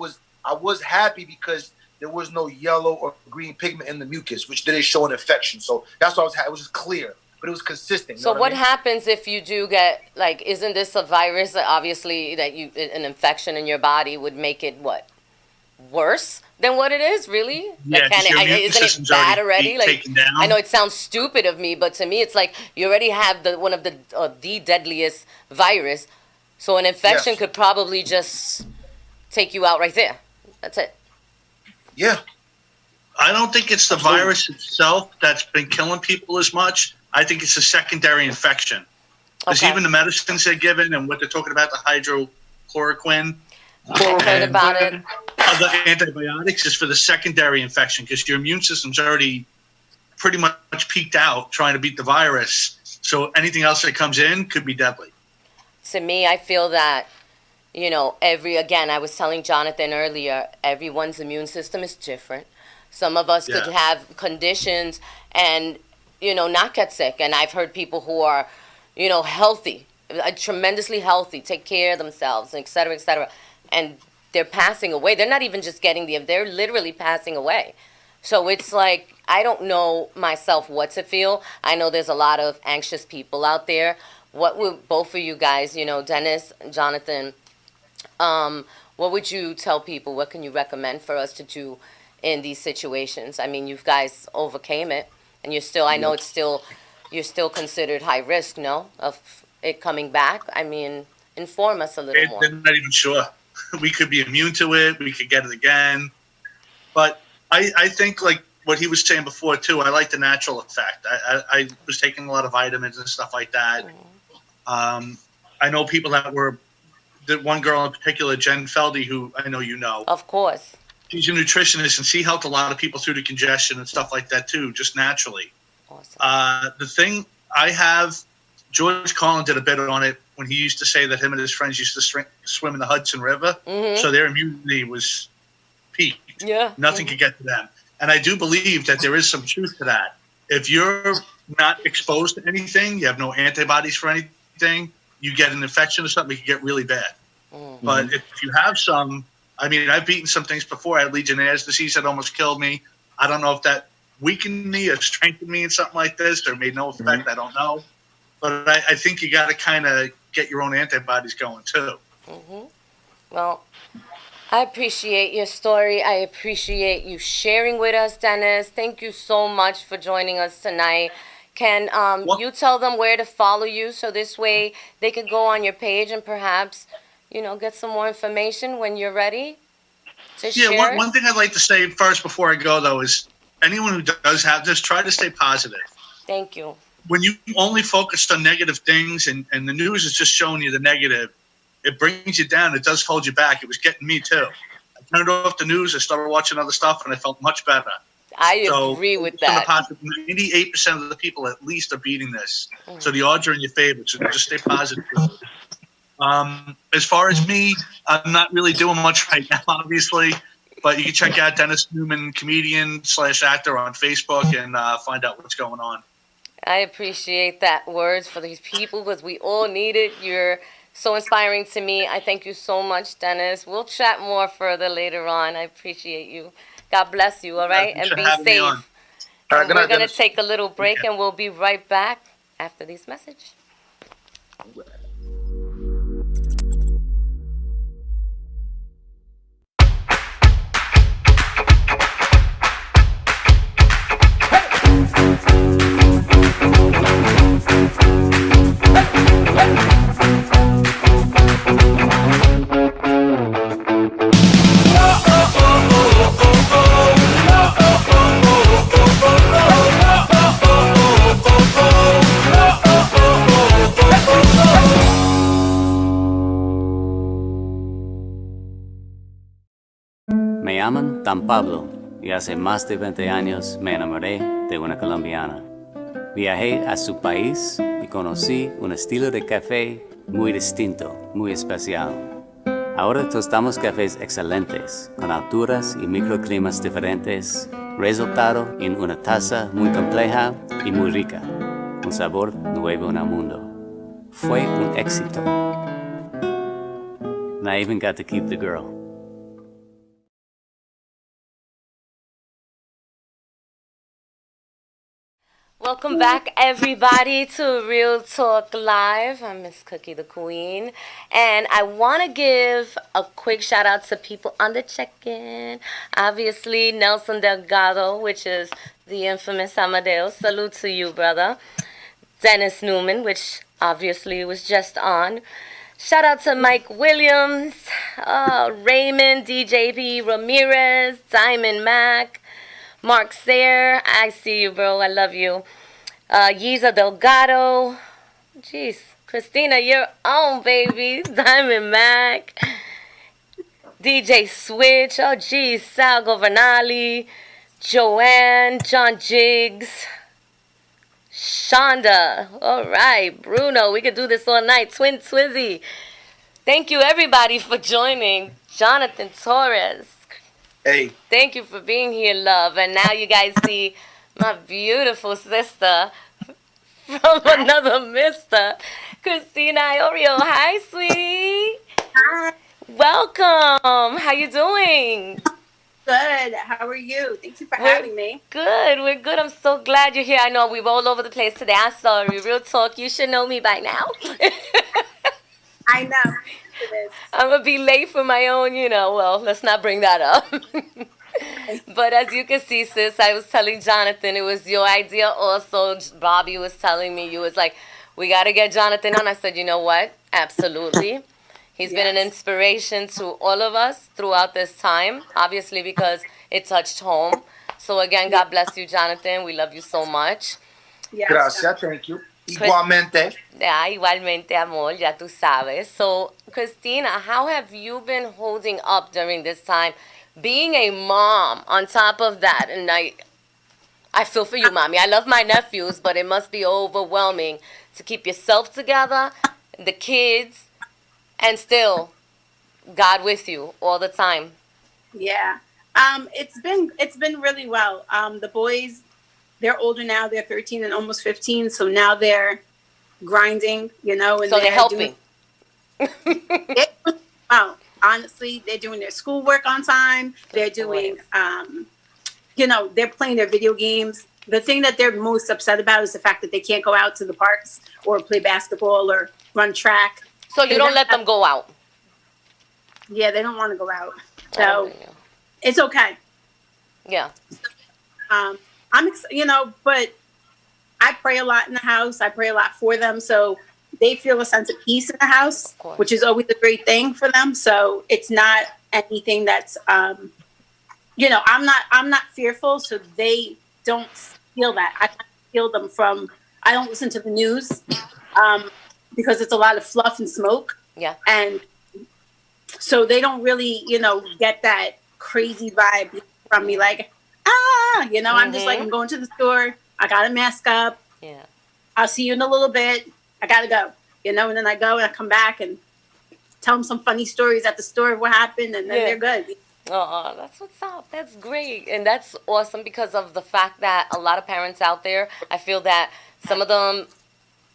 was happy because there was no yellow or green pigment in the mucus, which didn't show an infection. So that's why I was happy. It was just clear, but it was consistent. So what happens if you do get, like, isn't this a virus that obviously that an infection in your body would make it what? Worse than what it is, really? Yeah, like, isn't it bad already? Like, taken down. I know it sounds stupid of me, but to me, it's like you already have one of the deadliest virus, so an infection could probably just take you out right there. That's it. Yeah. I don't think it's the virus itself that's been killing people as much. I think it's a secondary infection. Because even the medicines they're given and what they're talking about, the hydrochloroquine. I heard about it. Other antibiotics is for the secondary infection because your immune system's already pretty much peaked out trying to beat the virus. So anything else that comes in could be deadly. To me, I feel that, again, I was telling Jonathan earlier, everyone's immune system is different. Some of us could have conditions and, not get sick. And I've heard people who are, healthy, tremendously healthy, take care of themselves, et cetera, and they're passing away. They're not even just they're literally passing away. So it's like, I don't know myself what to feel. I know there's a lot of anxious people out there. What would both of you guys, Dennis, Jonathan, what would you tell people? What can you recommend for us to do in these situations? I mean, you guys overcame it, and you're still, I know you're still considered high risk, no, of it coming back. I mean, inform us a little more. They're not even sure. We could be immune to it. We could get it again. But I think, like what he was saying before, too, I like the natural effect. I was taking a lot of vitamins and stuff like that. I know people that were, the one girl in particular, Jen Feldy, who I know you know. Of course. She's a nutritionist, and she helped a lot of people through the congestion and stuff like that, too, just naturally. Awesome. The thing I have, George Carlin did a bit on it when he used to say that him and his friends used to swim in the Hudson River. So their immunity was peaked. Yeah. Nothing could get to them. And I do believe that there is some truth to that. If you're not exposed to anything, you have no antibodies for anything, you get an infection or something, it can get really bad. But if you have some, I mean, I've beaten some things before. I had Legionnaire's disease that almost killed me. I don't know if that weakened me or strengthened me in something like this or made no effect. I don't know. But I think you got to kind of get your own antibodies going too. Well, I appreciate your story. I appreciate you sharing with us, Dennis. Thank you so much for joining us tonight. Can you tell them where to follow you so this way they could go on your page and perhaps, get some more information when you're ready to share? One thing I'd like to say first before I go, though, is anyone who does have this, try to stay positive. Thank you. When you only focus on negative things and the news is just showing you the negative, it brings you down. It does hold you back. It was getting me too. I turned off the news. I started watching other stuff, and I felt much better. I agree with that. 98% of the people at least are beating this. So the odds are in your favor. So just stay positive. As far as me, I'm not really doing much right now, obviously. But you can check out Dennis Newman, comedian/actor on Facebook, and find out what's going on. I appreciate that words for these people because we all need it. You're so inspiring to me. I thank you so much, Dennis. We'll chat more further later on. I appreciate you. God bless you, all right? And be safe. And we're going to take a little break, and we'll be right back after this message. Me llaman Dan Pablo y hace más de 20 años me enamoré de una colombiana. Viajé a su país y conocí un estilo de café muy distinto, muy especial. Ahora tostamos cafés excelentes, con alturas y microclimas diferentes, resultado en una taza muy compleja y muy rica, un sabor nuevo en el mundo. Fue un éxito. And I even got to keep the girl. Welcome back, everybody, to Real Talk Live. I'm Miss Cookie the Queen, and I want to give a quick shout out to people on the check-in. Obviously, Nelson Delgado, which is the infamous Amadeus. Salute to you, brother. Dennis Newman, which obviously was just on. Shout out to Mike Williams, Raymond, DJB Ramirez, Diamond Mac, Mark Sayre, I see you, bro. I love you. Yiza Delgado. Jeez. Christina, you're on, baby. Diamond Mac. DJ Switch. Oh, geez. Sal Governali. Joanne. John Jiggs. Shonda. All right. Bruno. We could do this all night. Twin Twizzy. Thank you, everybody, for joining. Jonathan Torres. Hey. Thank you for being here, love. And now you guys see my beautiful sister from another mister, Christina Iorio. Hi, sweetie. Hi. Welcome. How you doing? Good. How are you? Thank you for having me. Good. We're good. I'm so glad you're here. I know we're all over the place today. I'm sorry. Real talk. You should know me by now. I know. I'm going to be late for my own, well, let's not bring that up. But as you can see, sis, I was telling Jonathan, it was your idea also. Bobby was telling me, you was like, we got to get Jonathan on. I said, you know what? Absolutely. He's been an inspiration to all of us throughout this time, obviously because it touched home. So again, God bless you, Jonathan. We love you so much. Yes. Gracias, thank you. Igualmente. Igualmente, amor, ya tú sabes. So, Christina, how have you been holding up during this time? Being a mom on top of that, and I feel for you, mommy. I love my nephews, but it must be overwhelming to keep yourself together, the kids, and still God with you all the time. Yeah. It's been really well. The boys, they're older now. They're 13 and almost 15. So now they're grinding, And so they're helping. Well, honestly, they're doing their schoolwork on time. They're doing, they're playing their video games. The thing that they're most upset about is the fact that they can't go out to the parks or play basketball or run track. So you don't let them go out. Yeah, they don't want to go out. I don't So blame you. it's okay. Yeah. But I pray a lot in the house. I pray a lot for them. So they feel a sense of peace in the house, which is always a great thing for them. So it's not anything that's, I'm not fearful. So they don't feel that. I feel them I don't listen to the news because it's a lot of fluff and smoke. Yeah. And so they don't really, get that crazy vibe from me. Like, I'm just like, I'm going to the store. I got to mask up. Yeah. I'll see you in a little bit. I got to go, and then I go and I come back and tell them some funny stories at the store of what happened. And then they're good. Oh, that's what's up. That's great. And that's awesome because of the fact that a lot of parents out there, I feel that some of them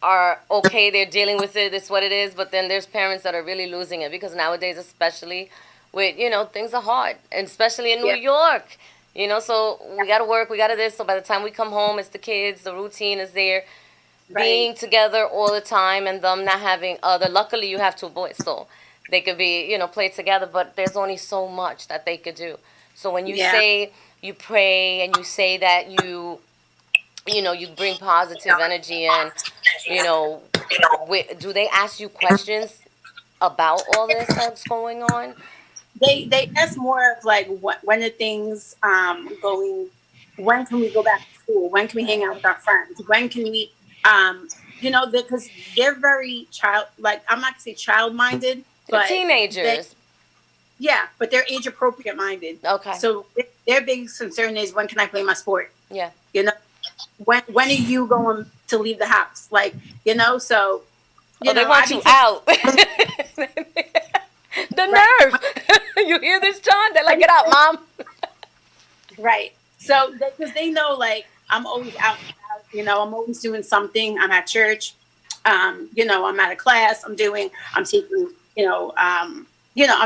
are okay, they're dealing with it, it's what it is, but then there's parents that are really losing it because nowadays, especially with, things are hard, and especially in New York, so we got to work, we got to this, so by the time we come home, it's the kids, the routine is there, being together all the time, and them not having luckily you have two boys, so they could be, play together, but there's only so much that they could do. So when you say you pray and you say that you bring positive energy and, do they ask you questions about all this that's going on? They ask more of like, when are things going? When can we go back to school? When can we hang out with our friends? When can we, because they're very I'm not gonna say child-minded, but teenagers. But they're age-appropriate minded. Okay. So their biggest concern is, when can I play my sport? Yeah. When are you going to leave the house? Like, so. They want you out. The nerve. You hear this, John? They're like, get out, Mom. Right. So, because they know, like, I'm always out and about, I'm always doing something. I'm at church. I'm at a class. I'm taking, I'm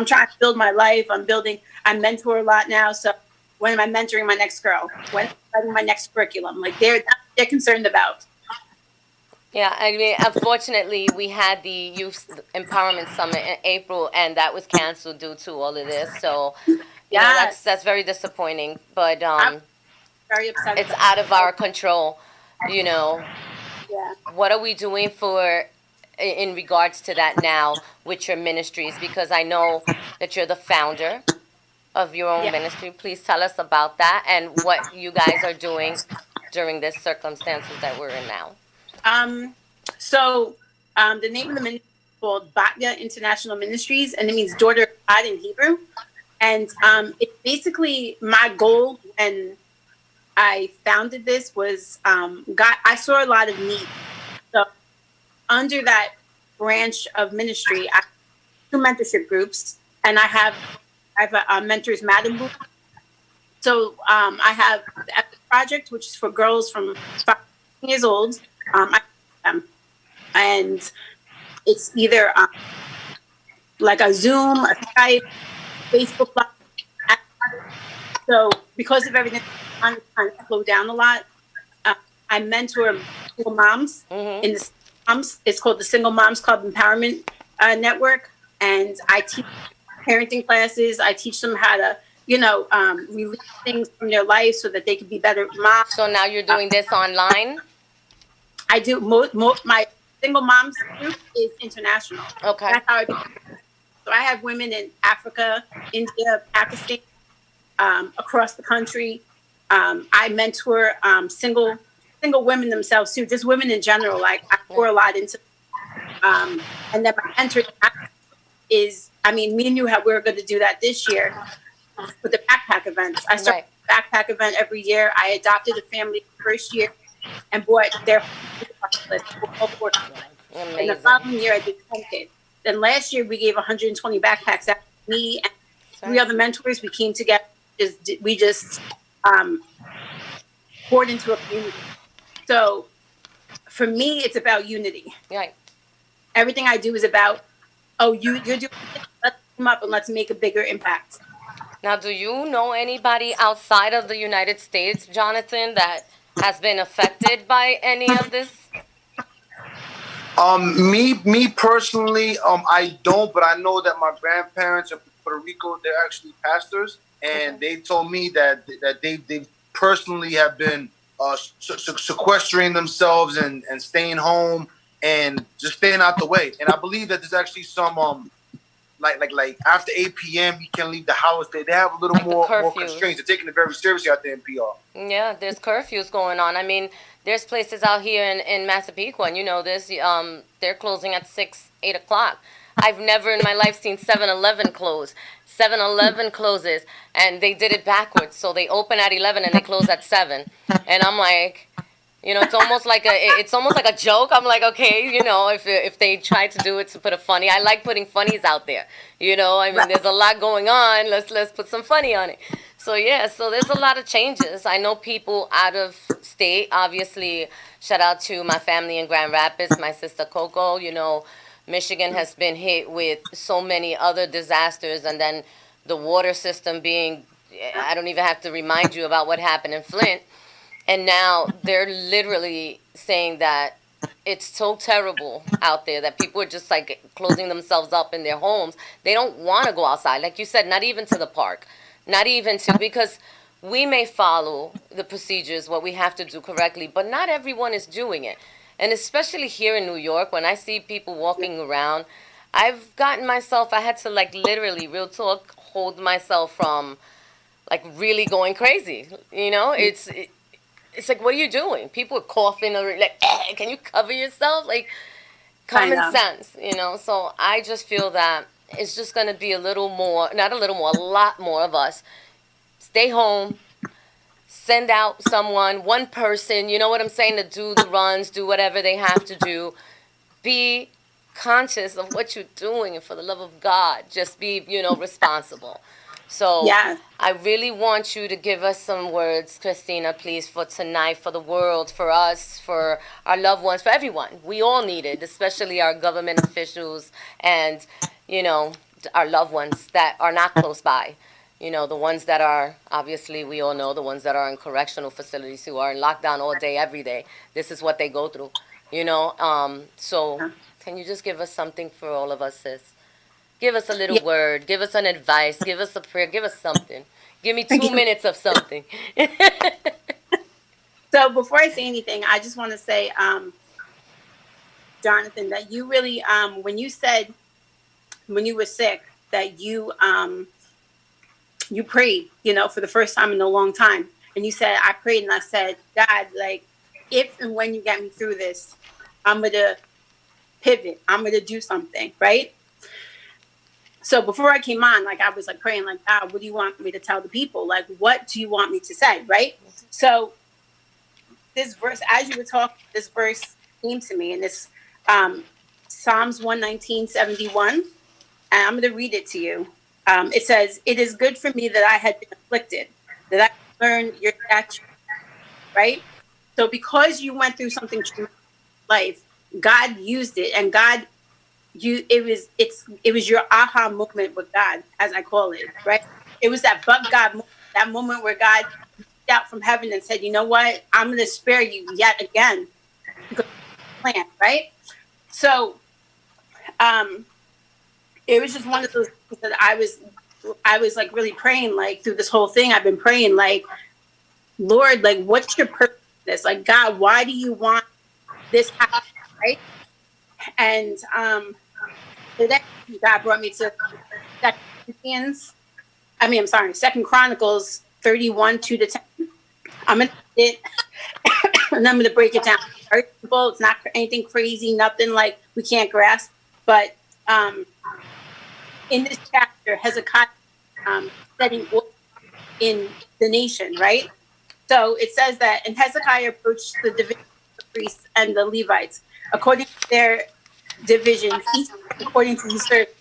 trying to build my life. I mentor a lot now. So when am I mentoring my next girl? When am I writing my next curriculum? Like, they're concerned about. Yeah, I mean, unfortunately, we had the Youth Empowerment Summit in April, and that was canceled due to all of this. So, that's very disappointing. But I'm very upset. It's out of our control. Yeah. What are we doing in regards to that now with your ministries? Because I know that you're the founder of your own ministry. Please tell us about that and what you guys are doing during this circumstances that we're in now. So the name of the ministry is called Batyah International Ministries, and it means daughter of God in Hebrew. And it's basically my goal when I founded this was I saw a lot of need. So under that branch of ministry, I have 2 mentorship groups, and I have a mentors Madam Boo. So I have the Epic Project, which is for girls from 5 years old. And it's either like a Zoom, a Skype, Facebook Live. So because of everything, I'm trying to slow down a lot. I mentor single moms in the moms. It's called the Single Moms Club Empowerment Network, and I teach parenting classes. I teach them how to, release things from their life so that they can be better moms. So now you're doing this online? I do. My single moms group is international. Okay. That's how I do it. So I have women in Africa, India, Pakistan, across the country. I mentor single women themselves too, just women in general. Like, I pour a lot into, and then my mentor is, me and you we're going to do that this year with the backpack events. I start a backpack event every year. I adopted a family the first year and bought their list. And the following year I did 10 kids. Then last year we gave 120 backpacks out. Me and 3 other mentors, we came together. We just poured into a community. So for me, it's about unity. Right. Everything I do is about, you're doing it. Let's come up and let's make a bigger impact. Now, do you know anybody outside of the United States, Jonathan, that has been affected by any of this? Me personally, I don't, but I know that my grandparents in Puerto Rico, they're actually pastors, and they told me that they personally have been sequestering themselves and staying home and just staying out the way. And I believe that there's actually some like after 8 p.m. you can't leave the house. They have a little Like more constraints. They're taking it very seriously out there in PR. Yeah, there's curfews going on. I mean, there's places out here in Massapequa, and you know this. They're closing at 6, 8 o'clock. I've never in my life seen 7-Eleven close. 7-Eleven closes, and they did it backwards. So they open at 11 and they close at 7. And I'm like, you know, it's almost like a joke. I'm like, okay, you know, if they try to do it to put a funny, I like putting funnies out there. You know, I mean, there's a lot going on. Let's put some funny on it. So yeah, so there's a lot of changes. I know people out of state. Obviously, shout out to my family in Grand Rapids, my sister Coco. You know, Michigan has been hit with so many other disasters, and then the water system being. I don't even have to remind you about what happened in Flint. And now they're literally saying that it's so terrible out there that people are just like closing themselves up in their homes. They don't want to go outside. Like you said, not even to the park. Not even to, because we may follow the procedures, what we have to do correctly, but not everyone is doing it. And especially here in New York, when I see people walking around, I've gotten myself, I had to like literally, real talk, hold myself from like really going crazy. You know, it's like, what are you doing? People are coughing or like, can you cover yourself? Like, common sense, you know? So I just feel that it's just going to be a little more, not a little more, a lot more of us. Stay home, send out someone, one person, you know what I'm saying, to do the runs, do whatever they have to do. Be conscious of what you're doing, and for the love of God, just be, you know, responsible. So I really want you to give us some words, Christina, please, for tonight, for the world, for us, for our loved ones, for everyone. We all need it, especially our government officials and, you know, our loved ones that are not close by. You know, the ones that are, obviously, we all know, the ones that are in correctional facilities who are in lockdown all day, every day. This is what they go through, you know. So can you just give us something for all of us, sis? Give us a little word. Give us an advice. Give us a prayer. Give us something. Give me 2 minutes of something. So before I say anything, I just want to say, Jonathan, that you really, when you said, when you were sick, that you prayed, you know, for the first time in a long time. And you said, I prayed and I said, God, like, if and when you get me through this, I'm going to pivot. I'm going to do something, right? So before I came on, like, I was like praying, like, God, what do you want me to tell the people? Like, what do you want me to say? Right. So this verse, as you were talking, this verse came to me, and it's Psalms 119:71. And I'm going to read it to you. It says, it is good for me that I had been afflicted, that I learned your statutes. Right. So because you went through something in life, God used it, and God, it was your aha moment with God, as I call it, right? It was that but God moment, that moment where God reached out from heaven and said, you know what, I'm going to spare you yet again, because plan, right? So it was just one of those things that I was like really praying, like through this whole thing I've been praying, like, Lord, like, what's your purpose in this? Like, God, why do you want this happen, right? And today God brought me to Second Chronicles 31, 2-10. I'm gonna read it and I'm gonna break it down. Very simple. It's not anything crazy, nothing like we can't grasp. But in this chapter, Hezekiah setting order in the nation, right? So it says that, and Hezekiah approached the division of the priests and the Levites according to their divisions, each according to his service.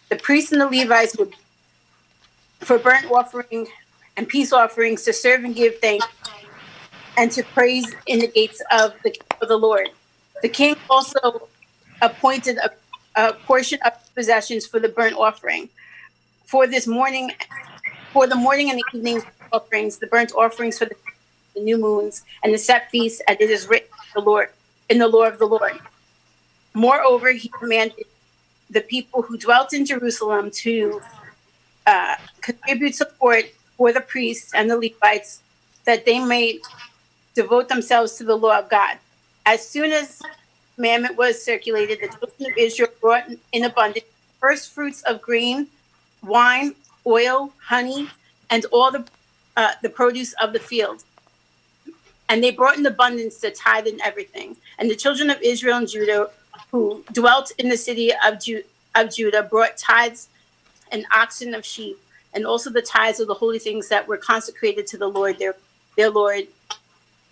The priests and the Levites would, for burnt offering and peace offerings, to serve and give thanks, and to praise in the gates of the Lord. The king also appointed a portion of possessions for the burnt offering. For the morning and the evening offerings, the burnt offerings for the new moons, and the set feasts, as it is written in the law of the Lord. Moreover, he commanded the people who dwelt in Jerusalem to contribute support for the priests and the Levites, that they may devote themselves to the law of God. As soon as the commandment was circulated, the children of Israel brought in abundance first fruits of grain, wine, oil, honey, and all the produce of the field. And they brought in abundance the tithe and everything. And the children of Israel and Judah, who dwelt in the city of Judah, brought tithes and oxen of sheep, and also the tithes of the holy things that were consecrated to the Lord, their Lord,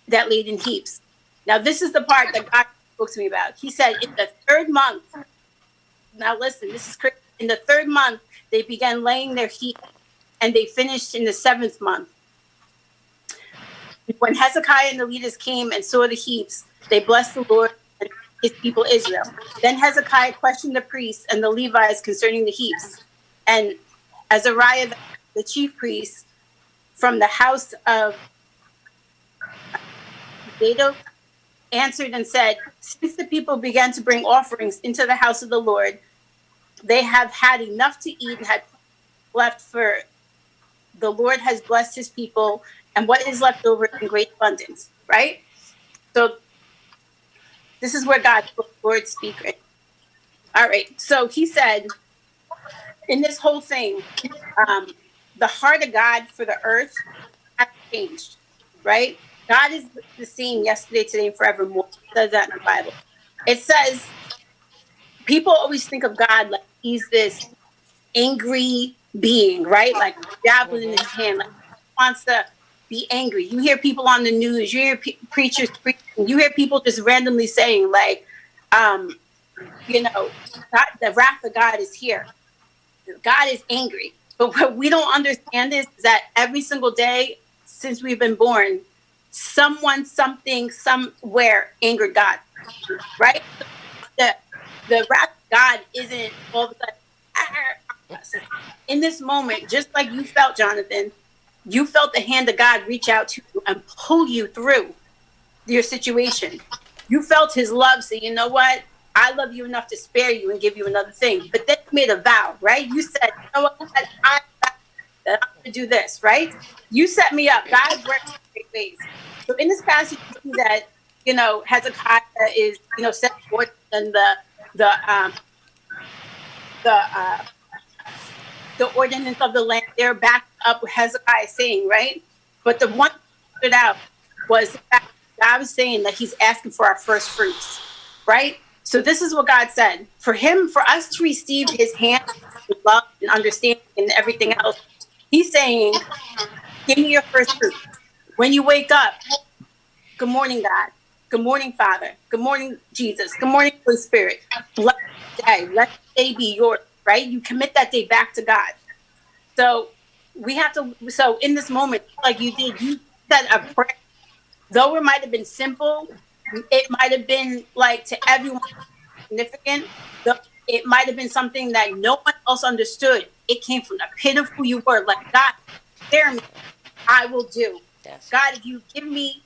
that laid in heaps. Now, this is the part that God spoke to me about. He said, in the third month, now listen, this is crazy. In the third month, they began laying their heap, and they finished in the 7th month. When Hezekiah and the leaders came and saw the heaps, they blessed the Lord and his people Israel. Then Hezekiah questioned the priests and the Levites concerning the heaps. And Azariah, the chief priest, from the house of Batyah, answered and said, since the people began to bring offerings into the house of the Lord, they have had enough to eat and had left, for the Lord has blessed his people, and what is left over in great abundance, right? So this is where God, the Lord, speak. All right, so he said, in this whole thing, the heart of God for the earth has changed, right? God is the same yesterday, today, and forevermore. It says that in the Bible. It says, people always think of God like he's this angry being, right? Like javelin in his hand, like he wants to be angry. You hear people on the news, you hear preachers preaching, you hear people just randomly saying, like, God, the wrath of God is here. God is angry. But what we don't understand is that every single day since we've been born, someone, something, somewhere angered God, right? The wrath of God isn't all of a sudden. In this moment, just like you felt, Jonathan, you felt the hand of God reach out to you and pull you through your situation. You felt his love say, you know what? I love you enough to spare you and give you another thing. But then you made a vow, right? You said, you know what? I'm going to do this, right? You set me up. God works in great ways. So in this passage, you see that, Hezekiah is, set forth in the ordinance of the land. They're backed up with Hezekiah saying, right? But the one that stood out was the fact that God was saying that he's asking for our first fruits, right? So this is what God said. For us to receive his hand with love and understanding and everything else, he's saying, give me your first fruit. When you wake up, good morning, God. Good morning, Father. Good morning, Jesus. Good morning, Holy Spirit. Bless the day. Let the day be yours, right? You commit that day back to God. So so in this moment, like you did, you said a prayer. Though it might have been simple, it might have been like to everyone significant. It might have been something that no one else understood. It came from the pit of who you were. Like, God, spare me. I will do. Yes. God, if you give me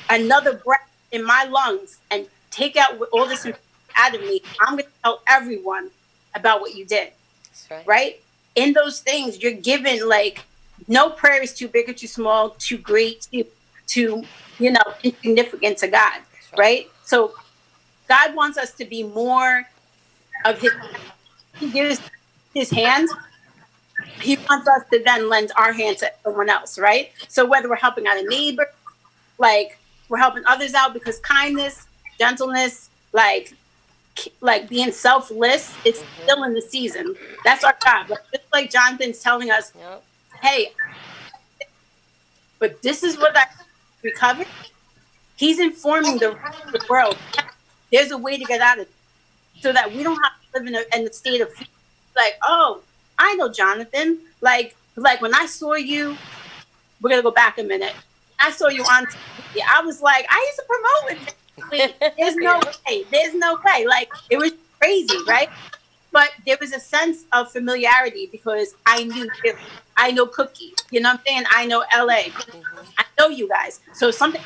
another breath in my lungs and take out all this out of me, I'm going to tell everyone about what you did. That's right? In those things, you're given, like, no prayer is too big or too small, too great, too insignificant to God, right? So God wants us to be more of his. He gives his hand. He wants us to then lend our hand to someone else, right? So whether we're helping out a neighbor, like we're helping others out, because kindness, gentleness, like being selfless, it's still in the season. That's our job. Just like Jonathan's telling us, hey, but this is what I recovered. He's informing the world. There's a way to get out of it, so that we don't have to live in a state of fear. Like, oh, I know Jonathan. Like when I saw you, we're gonna go back a minute. I saw you on TV. I was like, I used to promote it. There's no way. There's no way. Like, it was crazy, right? But there was a sense of familiarity because I knew him. I know Cookie. You know what I'm saying? I know LA. I know you guys. So something,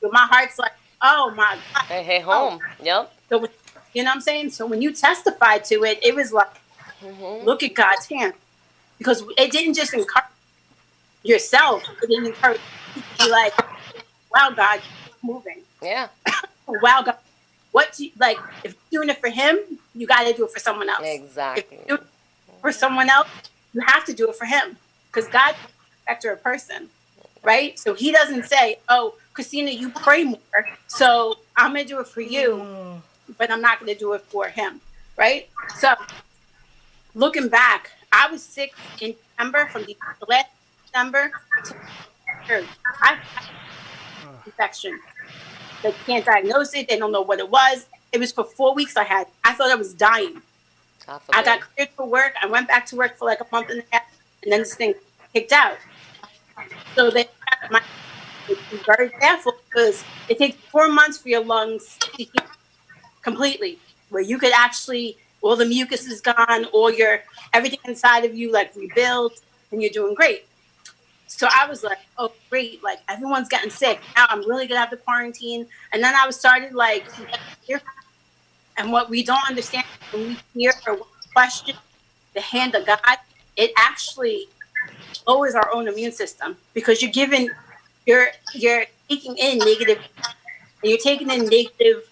my heart's like, oh my God. Hey, home. Yep. So You know what I'm saying? So when you testified to it, it was like, look at God's hand. Because it didn't just encourage yourself, it didn't encourage you to be like, wow, God, you're moving. Yeah. Wow, God, like, if you're doing it for him, you got to do it for someone else. Exactly. If you're doing it for someone else, you have to do it for him. Because God is a respecter of person, right? So he doesn't say, oh, Christina, you pray more, so I'm going to do it for you, but I'm not going to do it for him, right? So looking back, I was sick in December, from the last December to third. I had infection. They can't diagnose it. They don't know what it was. It was for 4 weeks I thought I was dying. I got cleared for work. I went back to work for like a month and a half, and then this thing kicked out. So they be very careful, because it takes 4 months for your lungs to heal completely, where you could actually, all the mucus is gone, or everything inside of you like rebuild, and you're doing great. So I was like, oh, great. Like, everyone's getting sick. Now I'm really going to have to quarantine. And then I started like, and what we don't understand when we hear or question the hand of God, it actually lowers our own immune system, because you're taking in negative, and you're taking in negative,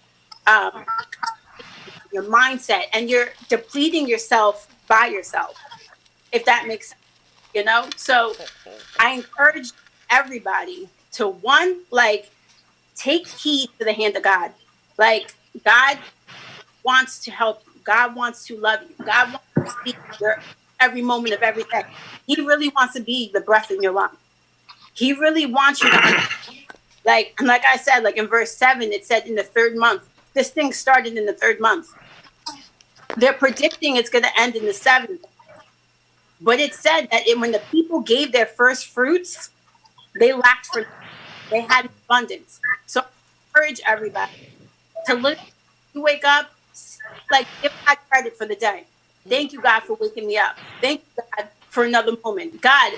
your mindset, and you're depleting yourself by yourself, if that makes sense. So I encourage everybody to, one, like, take heed to the hand of God. Like, God wants to help you. God wants to love you. God wants to speak your every moment of every day. He really wants to be the breath in your lungs. He really wants you to, like I said, like in verse 7, it said in the 3rd month. This thing started in the 3rd month. They're predicting it's going to end in the 7th. But it said that when the people gave their first fruits, they lacked for, they had abundance. So I encourage everybody to look, you wake up, like, give God credit for the day. Thank you, God, for waking me up. Thank you, God, for another moment. God,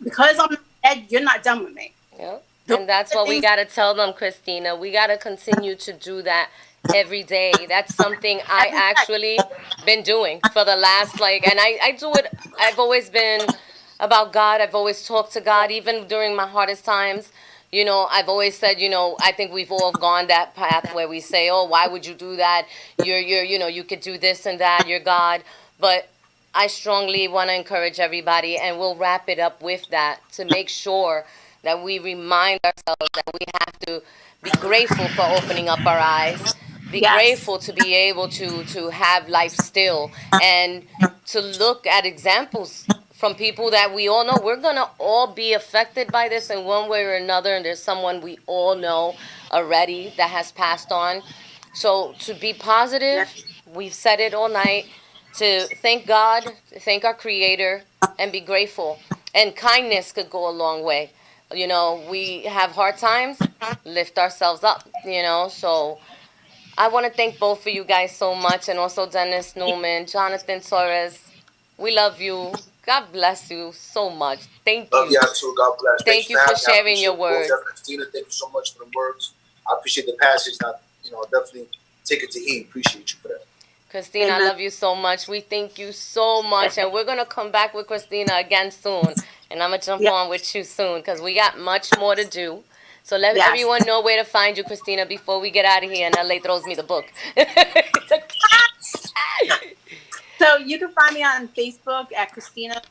because I'm dead, you're not done with me. Yep. And that's what we got to tell them, Christina. We got to continue to do that every day. That's something I actually been doing for the last, and I do it. I've always been about God. I've always talked to God, even during my hardest times. I've always said, I think we've all gone that path where we say, oh, why would you do that? You could do this and that. You're God. But I strongly want to encourage everybody, and we'll wrap it up with that, to make sure that we remind ourselves that we have to be grateful for opening up our eyes, be grateful to be able to have life still, and to look at examples from people that we all know. We're going to all be affected by this in one way or another, and there's someone we all know already that has passed on. So to be positive, we've said it all night, to thank God, thank our Creator, and be grateful. And kindness could go a long way. We have hard times, lift ourselves up, So I want to thank both of you guys so much, and also Dennis, Newman, Jonathan, Torres. We love you. God bless you so much. Thank you. Love you too. God bless. Thank you for sharing your words. Christina, thank you so much for the words. I appreciate the passage. Definitely take it to heed. Appreciate you for that. Christina, I love you so much. We thank you so much. And we're going to come back with Christina again soon. And I'm going to jump on with you soon, because we got much more to do. So let everyone know where to find you, Christina, before we get out of here and LA throws me the book. So you can find me on Facebook at Christina,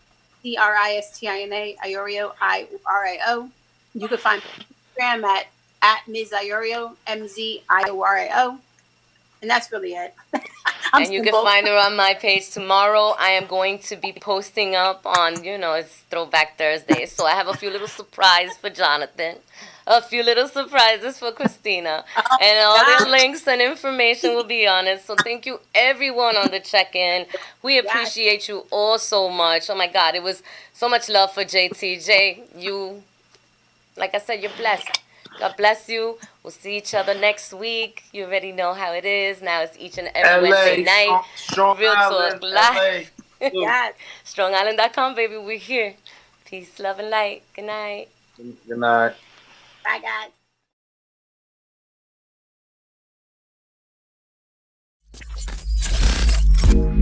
Christina, Iorio, Iorio. You can find me on Instagram at Ms. Iorio, MZIORIO. And that's really it. And you can find her on my page tomorrow. I am going to be posting up on, it's Throwback Thursday. So I have a few little surprises for Jonathan, a few little surprises for Christina. And all the links and information will be on it. So thank you, everyone, on the check-in. We appreciate you all so much. Oh, my God. It was so much love for JT. Jay, you, like I said, you're blessed. God bless you. We'll see each other next week. You already know how it is. Now it's each and every Wednesday night. Strong Real Island, Talk Live. Yes. StrongIsland.com, baby. We're here. Peace, love, and light. Good night. Good night. Bye, guys. Peace.